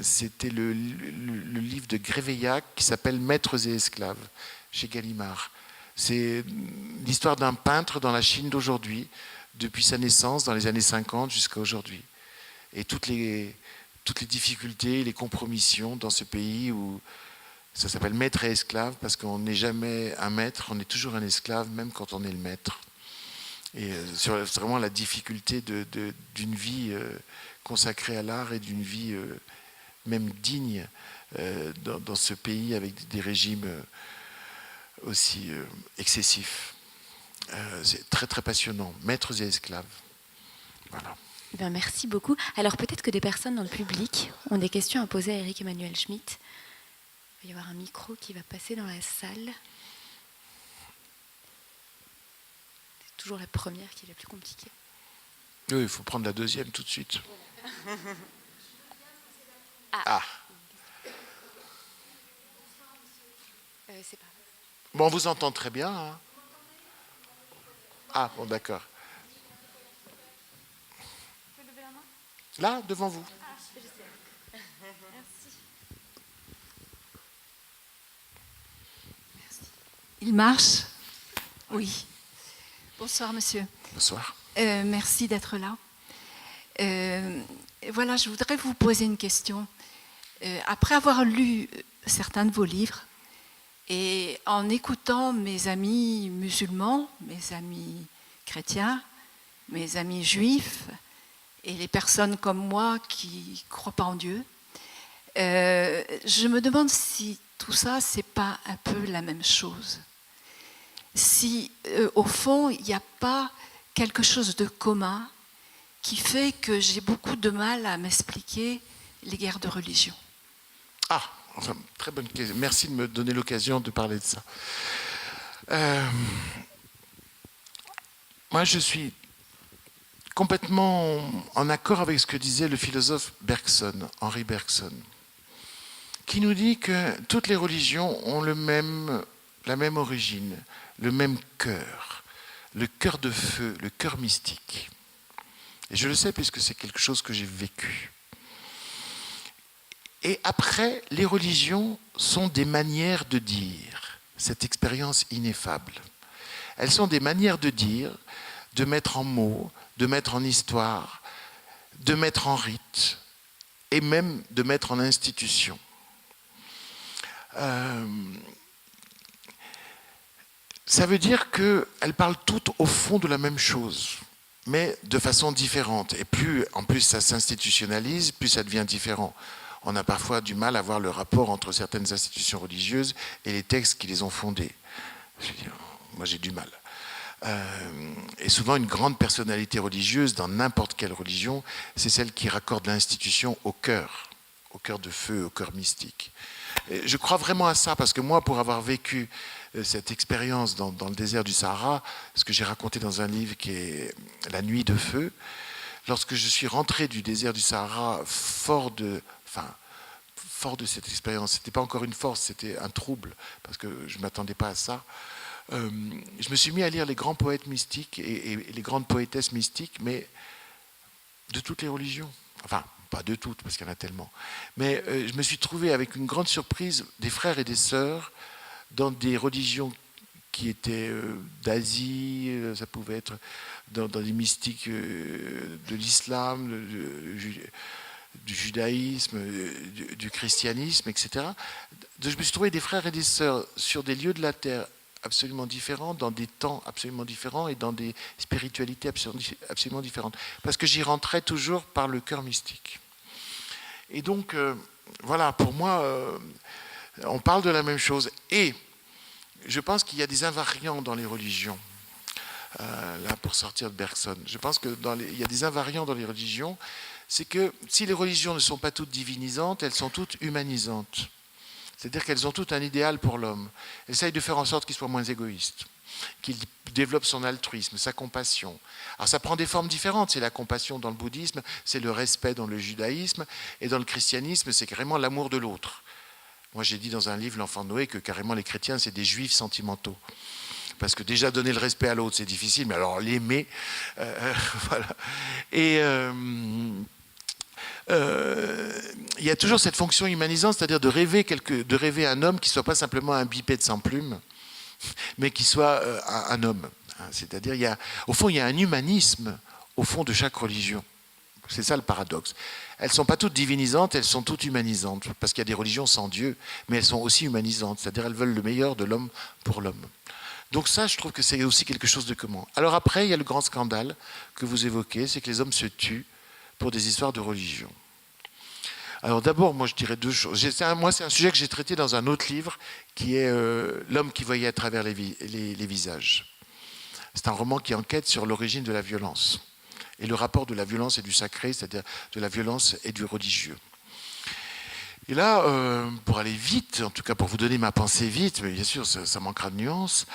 C'était le livre de Gréveillac qui s'appelle Maîtres et esclaves, chez Gallimard. C'est l'histoire d'un peintre dans la Chine d'aujourd'hui, depuis sa naissance dans les années 50 jusqu'à aujourd'hui. Et toutes les difficultés, les compromissions dans ce pays où ça s'appelle maître et esclave, parce qu'on n'est jamais un maître, on est toujours un esclave, même quand on est le maître. Et c'est vraiment la difficulté d'une vie consacrée à l'art et d'une vie même digne dans ce pays avec des régimes aussi excessifs. C'est très très passionnant, maîtres et esclaves. Voilà. Ben, merci beaucoup. Alors peut-être que des personnes dans le public ont des questions à poser à Éric Emmanuel Schmitt. Il va y avoir un micro qui va passer dans la salle. C'est toujours la première qui est la plus compliquée. Oui, il faut prendre la deuxième tout de suite. C'est pas... Bon, on vous entend très bien. Hein. Ah, bon, d'accord. Là, devant vous. Il marche? Oui. Bonsoir, monsieur. Bonsoir. Merci d'être là. Voilà, je voudrais vous poser une question. Après avoir lu certains de vos livres et en écoutant mes amis musulmans, mes amis chrétiens, mes amis juifs et les personnes comme moi qui ne croient pas en Dieu, je me demande si tout ça, ce n'est pas un peu la même chose. Si, au fond, il n'y a pas quelque chose de commun qui fait que j'ai beaucoup de mal à m'expliquer les guerres de religion. Ah, Enfin, très bonne question. Merci de me donner l'occasion de parler de ça. Moi, je suis complètement en accord avec ce que disait le philosophe Bergson, Henri Bergson, qui nous dit que toutes les religions ont la même origine, le même cœur, le cœur de feu, le cœur mystique. Et je le sais puisque c'est quelque chose que j'ai vécu. Et après, les religions sont des manières de dire cette expérience ineffable. Elles sont des manières de dire, de mettre en mots, de mettre en histoire, de mettre en rite, et même de mettre en institution. Ça veut dire qu'elles parlent toutes au fond de la même chose, mais de façon différente. Et plus, en plus, ça s'institutionnalise, plus ça devient différent. On a parfois du mal à voir le rapport entre certaines institutions religieuses et les textes qui les ont fondées. Je veux dire, moi, j'ai du mal. Et souvent, une grande personnalité religieuse, dans n'importe quelle religion, c'est celle qui raccorde l'institution au cœur de feu, au cœur mystique. Et je crois vraiment à ça, parce que moi, pour avoir vécu cette expérience dans le désert du Sahara, ce que j'ai raconté dans un livre qui est La nuit de feu, lorsque je suis rentré du désert du Sahara fort de cette expérience, c'était pas encore une force, c'était un trouble, parce que je ne m'attendais pas à ça. Je me suis mis à lire les grands poètes mystiques et les grandes poétesses mystiques, mais de toutes les religions. Enfin, pas de toutes, parce qu'il y en a tellement. Mais je me suis trouvé avec une grande surprise des frères et des sœurs dans des religions qui étaient d'Asie, ça pouvait être dans des mystiques de l'islam, du judaïsme, du christianisme, etc. Je me suis trouvé des frères et des sœurs sur des lieux de la terre absolument différents, dans des temps absolument différents et dans des spiritualités absolument différentes. Parce que j'y rentrais toujours par le cœur mystique. Et donc, voilà, pour moi, on parle de la même chose. Et je pense qu'il y a des invariants dans les religions. Là, pour sortir de Bergson, je pense qu'il y a des invariants dans les religions. C'est que si les religions ne sont pas toutes divinisantes, elles sont toutes humanisantes. C'est-à-dire qu'elles ont toutes un idéal pour l'homme. Elles essayent de faire en sorte qu'il soit moins égoïste, qu'il développe son altruisme, sa compassion. Alors ça prend des formes différentes. C'est la compassion dans le bouddhisme, c'est le respect dans le judaïsme, et dans le christianisme, c'est carrément l'amour de l'autre. Moi, j'ai dit dans un livre, L'Enfant de Noé, que carrément les chrétiens, c'est des juifs sentimentaux. Parce que déjà donner le respect à l'autre, c'est difficile, mais alors l'aimer, voilà. Et il y a toujours cette fonction humanisante, c'est-à-dire de rêver un homme qui ne soit pas simplement un bipède sans plume, mais qui soit un homme. C'est-à-dire, au fond, il y a un humanisme au fond de chaque religion. C'est ça le paradoxe. Elles ne sont pas toutes divinisantes, elles sont toutes humanisantes, parce qu'il y a des religions sans Dieu, mais elles sont aussi humanisantes, c'est-à-dire elles veulent le meilleur de l'homme pour l'homme. Donc ça, je trouve que c'est aussi quelque chose de commun. Alors après, il y a le grand scandale que vous évoquez, c'est que les hommes se tuent pour des histoires de religion. Alors d'abord, moi je dirais deux choses. Moi, c'est un sujet que j'ai traité dans un autre livre, qui est L'homme qui voyait à travers les visages. C'est un roman qui enquête sur l'origine de la violence et le rapport de la violence et du sacré, c'est-à-dire de la violence et du religieux. Et là, pour aller vite, en tout cas pour vous donner ma pensée vite, mais bien sûr ça manquera de nuances,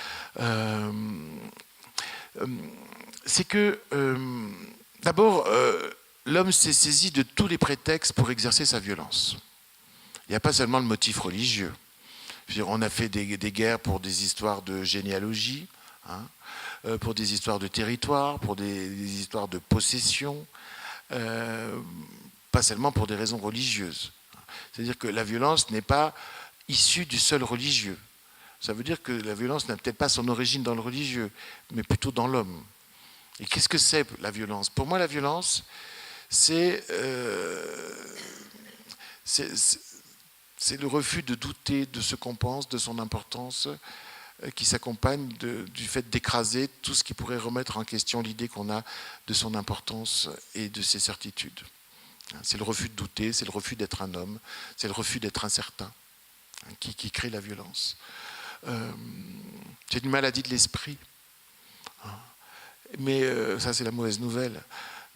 c'est que d'abord, l'homme s'est saisi de tous les prétextes pour exercer sa violence. Il n'y a pas seulement le motif religieux. Je veux dire, on a fait des guerres pour des histoires de généalogie, pour des histoires de territoire, pour des histoires de possession, pas seulement pour des raisons religieuses. C'est-à-dire que la violence n'est pas issue du seul religieux. Ça veut dire que la violence n'a peut-être pas son origine dans le religieux, mais plutôt dans l'homme. Et qu'est-ce que c'est la violence ? Pour moi, la violence, c'est le refus de douter de ce qu'on pense, de son importance, qui s'accompagne du fait d'écraser tout ce qui pourrait remettre en question l'idée qu'on a de son importance et de ses certitudes. C'est le refus de douter, c'est le refus d'être un homme, c'est le refus d'être incertain qui crée la violence. C'est une maladie de l'esprit. Mais ça, c'est la mauvaise nouvelle.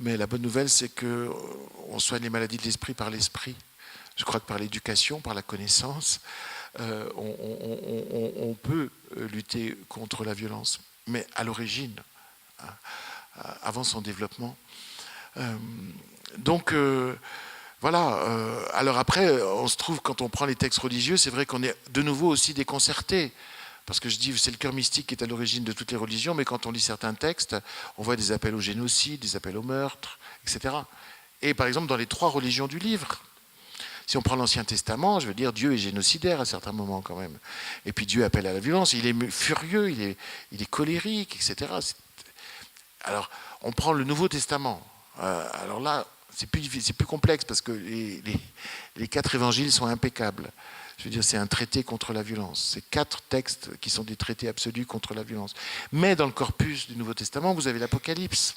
Mais la bonne nouvelle, c'est qu'on soigne les maladies de l'esprit par l'esprit. Je crois que par l'éducation, par la connaissance, on peut lutter contre la violence. Mais à l'origine, avant son développement. Donc, voilà. Alors après, on se trouve, quand on prend les textes religieux, c'est vrai qu'on est de nouveau aussi déconcerté. Parce que je dis, c'est le cœur mystique qui est à l'origine de toutes les religions, mais quand on lit certains textes, on voit des appels au génocide, des appels au meurtre, etc. Et par exemple, dans les 3 religions du livre, si on prend l'Ancien Testament, je veux dire, Dieu est génocidaire à certains moments quand même. Et puis Dieu appelle à la violence, il est furieux, il est colérique, etc. Alors, on prend le Nouveau Testament. Alors là, c'est plus complexe parce que les 4 évangiles sont impeccables. Je veux dire, c'est un traité contre la violence. C'est 4 textes qui sont des traités absolus contre la violence. Mais dans le corpus du Nouveau Testament, vous avez l'Apocalypse.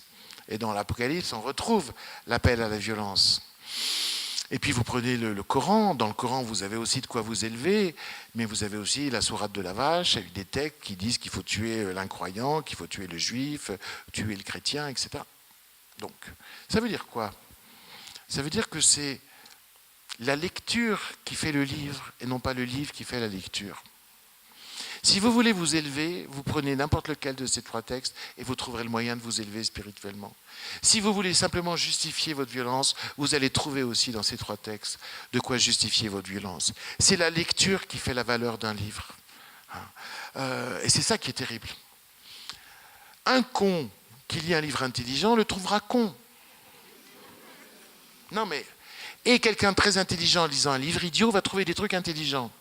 Et dans l'Apocalypse, on retrouve l'appel à la violence. Et puis vous prenez le Coran. Dans le Coran, vous avez aussi de quoi vous élever, mais vous avez aussi la sourate de la vache, avec des textes qui disent qu'il faut tuer l'incroyant, qu'il faut tuer le juif, tuer le chrétien, etc. Donc, ça veut dire quoi? Ça veut dire que c'est la lecture qui fait le livre et non pas le livre qui fait la lecture. Si vous voulez vous élever, vous prenez n'importe lequel de ces 3 textes et vous trouverez le moyen de vous élever spirituellement. Si vous voulez simplement justifier votre violence, vous allez trouver aussi dans ces 3 textes de quoi justifier votre violence. C'est la lecture qui fait la valeur d'un livre. Et c'est ça qui est terrible. Un con qui lit un livre intelligent le trouvera con. Non mais... Et quelqu'un de très intelligent en lisant un livre idiot va trouver des trucs intelligents.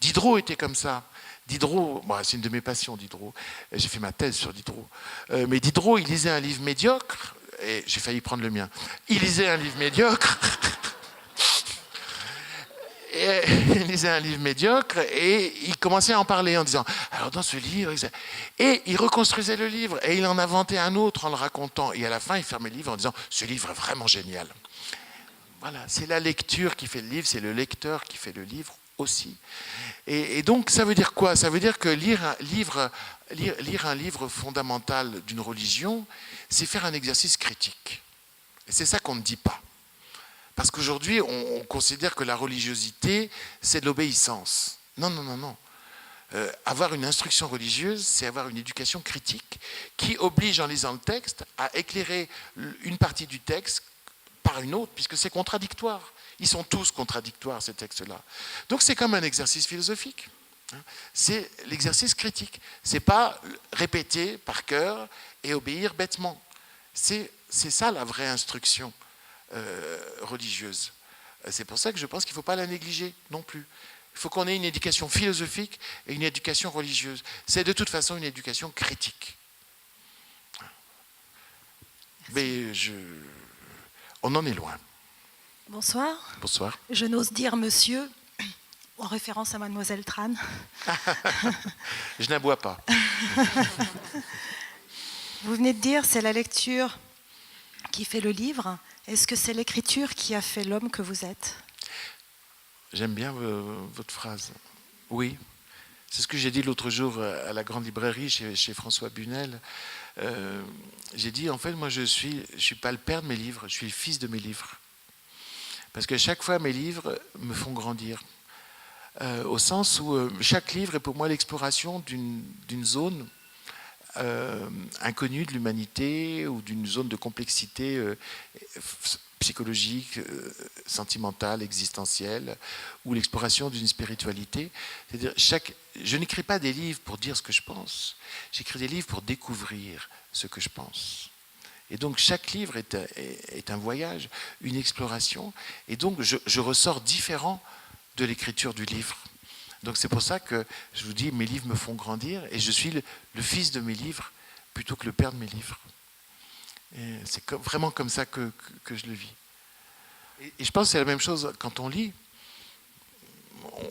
Diderot était comme ça. Diderot, bon, c'est une de mes passions, Diderot. J'ai fait ma thèse sur Diderot. Mais Diderot, il lisait un livre médiocre, et j'ai failli prendre le mien. Il lisait un livre médiocre, et il commençait à en parler en disant, alors dans ce livre, et il reconstruisait le livre, et il en inventait un autre en le racontant. Et à la fin, il fermait le livre en disant, ce livre est vraiment génial. Voilà, c'est la lecture qui fait le livre, c'est le lecteur qui fait le livre aussi. Et donc, ça veut dire quoi? Ça veut dire que lire un livre fondamental d'une religion, c'est faire un exercice critique. Et c'est ça qu'on ne dit pas. Parce qu'aujourd'hui, on considère que la religiosité, c'est de l'obéissance. Non, non, non, non. Avoir une instruction religieuse, c'est avoir une éducation critique qui oblige, en lisant le texte, à éclairer une partie du texte par une autre, puisque c'est contradictoire. Ils sont tous contradictoires, ces textes-là. Donc c'est comme un exercice philosophique. C'est l'exercice critique. C'est pas répéter par cœur et obéir bêtement. C'est ça la vraie instruction religieuse. C'est pour ça que je pense qu'il ne faut pas la négliger non plus. Il faut qu'on ait une éducation philosophique et une éducation religieuse. C'est de toute façon une éducation critique. Mais on en est loin. Bonsoir. Bonsoir. Je n'ose dire monsieur, en référence à Mademoiselle Tran. Je n'aboie pas. Vous venez de dire c'est la lecture qui fait le livre. Est-ce que c'est l'écriture qui a fait l'homme que vous êtes? J'aime bien votre phrase. Oui. C'est ce que j'ai dit l'autre jour à la grande librairie chez François Bunel. J'ai dit, en fait, moi, je suis pas le père de mes livres, je suis le fils de mes livres. Parce que chaque fois, mes livres me font grandir. Au sens où chaque livre est pour moi l'exploration d'une zone inconnue de l'humanité ou d'une zone de complexité psychologique, sentimentale, existentielle, ou l'exploration d'une spiritualité. C'est-à-dire, je n'écris pas des livres pour dire ce que je pense, j'écris des livres pour découvrir ce que je pense. Et donc chaque livre est un voyage, une exploration, et donc je ressors différent de l'écriture du livre. Donc c'est pour ça que je vous dis, mes livres me font grandir, et je suis le fils de mes livres plutôt que le père de mes livres. Et c'est vraiment comme ça que je le vis. Et je pense que c'est la même chose quand on lit.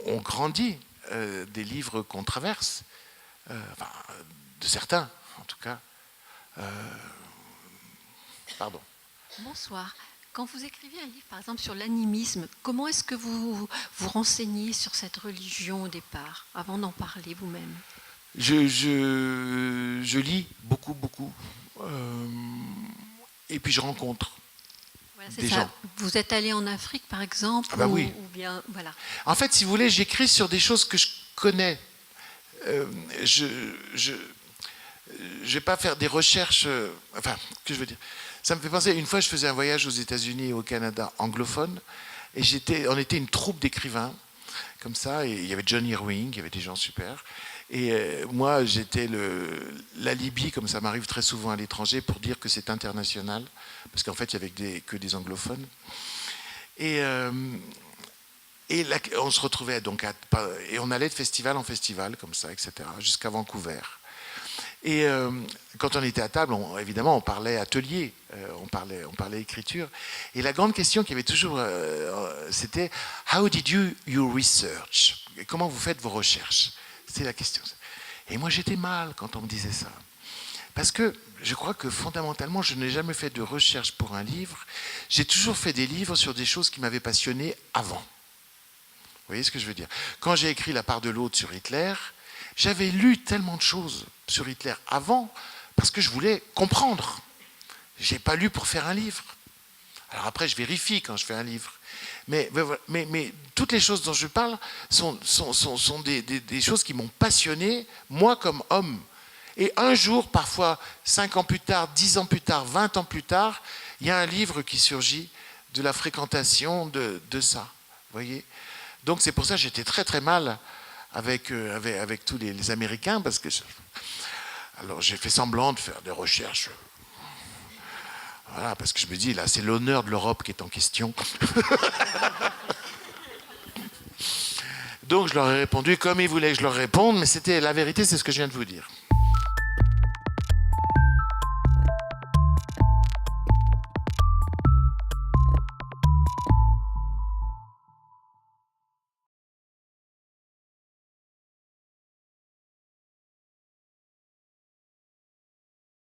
On grandit des livres qu'on traverse, enfin, de certains en tout cas. Pardon. Bonsoir. Quand vous écrivez un livre, par exemple, sur l'animisme, comment est-ce que vous vous renseignez sur cette religion au départ, avant d'en parler vous-même? Je lis beaucoup. Et puis je rencontre. Voilà, c'est des ça. gens. Vous êtes allé en Afrique, par exemple, Ah bah oui. ou bien, voilà. En fait, si vous voulez, j'écris sur des choses que je connais. Je vais pas faire des recherches. Enfin, que je veux dire. Ça me fait penser. Une fois, je faisais un voyage aux États-Unis et au Canada anglophone, et on était une troupe d'écrivains comme ça. Et il y avait John Irving, il y avait des gens super. Et moi, j'étais l'alibi, comme ça m'arrive très souvent à l'étranger, pour dire que c'est international, parce qu'en fait, il n'y avait que des anglophones. Et on se retrouvait donc et on allait de festival en festival, comme ça, etc., jusqu'à Vancouver. Et quand on était à table, évidemment, on parlait atelier, on parlait écriture. Et la grande question qu'il y avait toujours, c'était « How did you research ?» Comment vous faites vos recherches? C'est la question. Et moi, j'étais mal quand on me disait ça. Parce que je crois que fondamentalement, je n'ai jamais fait de recherche pour un livre. J'ai toujours fait des livres sur des choses qui m'avaient passionné avant. Vous voyez ce que je veux dire? Quand j'ai écrit La part de l'autre sur Hitler, j'avais lu tellement de choses sur Hitler avant parce que je voulais comprendre. Je n'ai pas lu pour faire un livre. Alors après, je vérifie quand je fais un livre. Mais toutes les choses dont je parle sont des choses qui m'ont passionné, moi comme homme. Et un jour, parfois 5 ans plus tard, 10 ans plus tard, 20 ans plus tard, il y a un livre qui surgit de la fréquentation de ça. Vous voyez? Donc c'est pour ça que j'étais très très mal avec tous les Américains, parce que alors j'ai fait semblant de faire des recherches. Voilà, parce que je me dis, là, c'est l'honneur de l'Europe qui est en question. Donc je leur ai répondu comme ils voulaient que je leur réponde, mais la vérité, c'est ce que je viens de vous dire.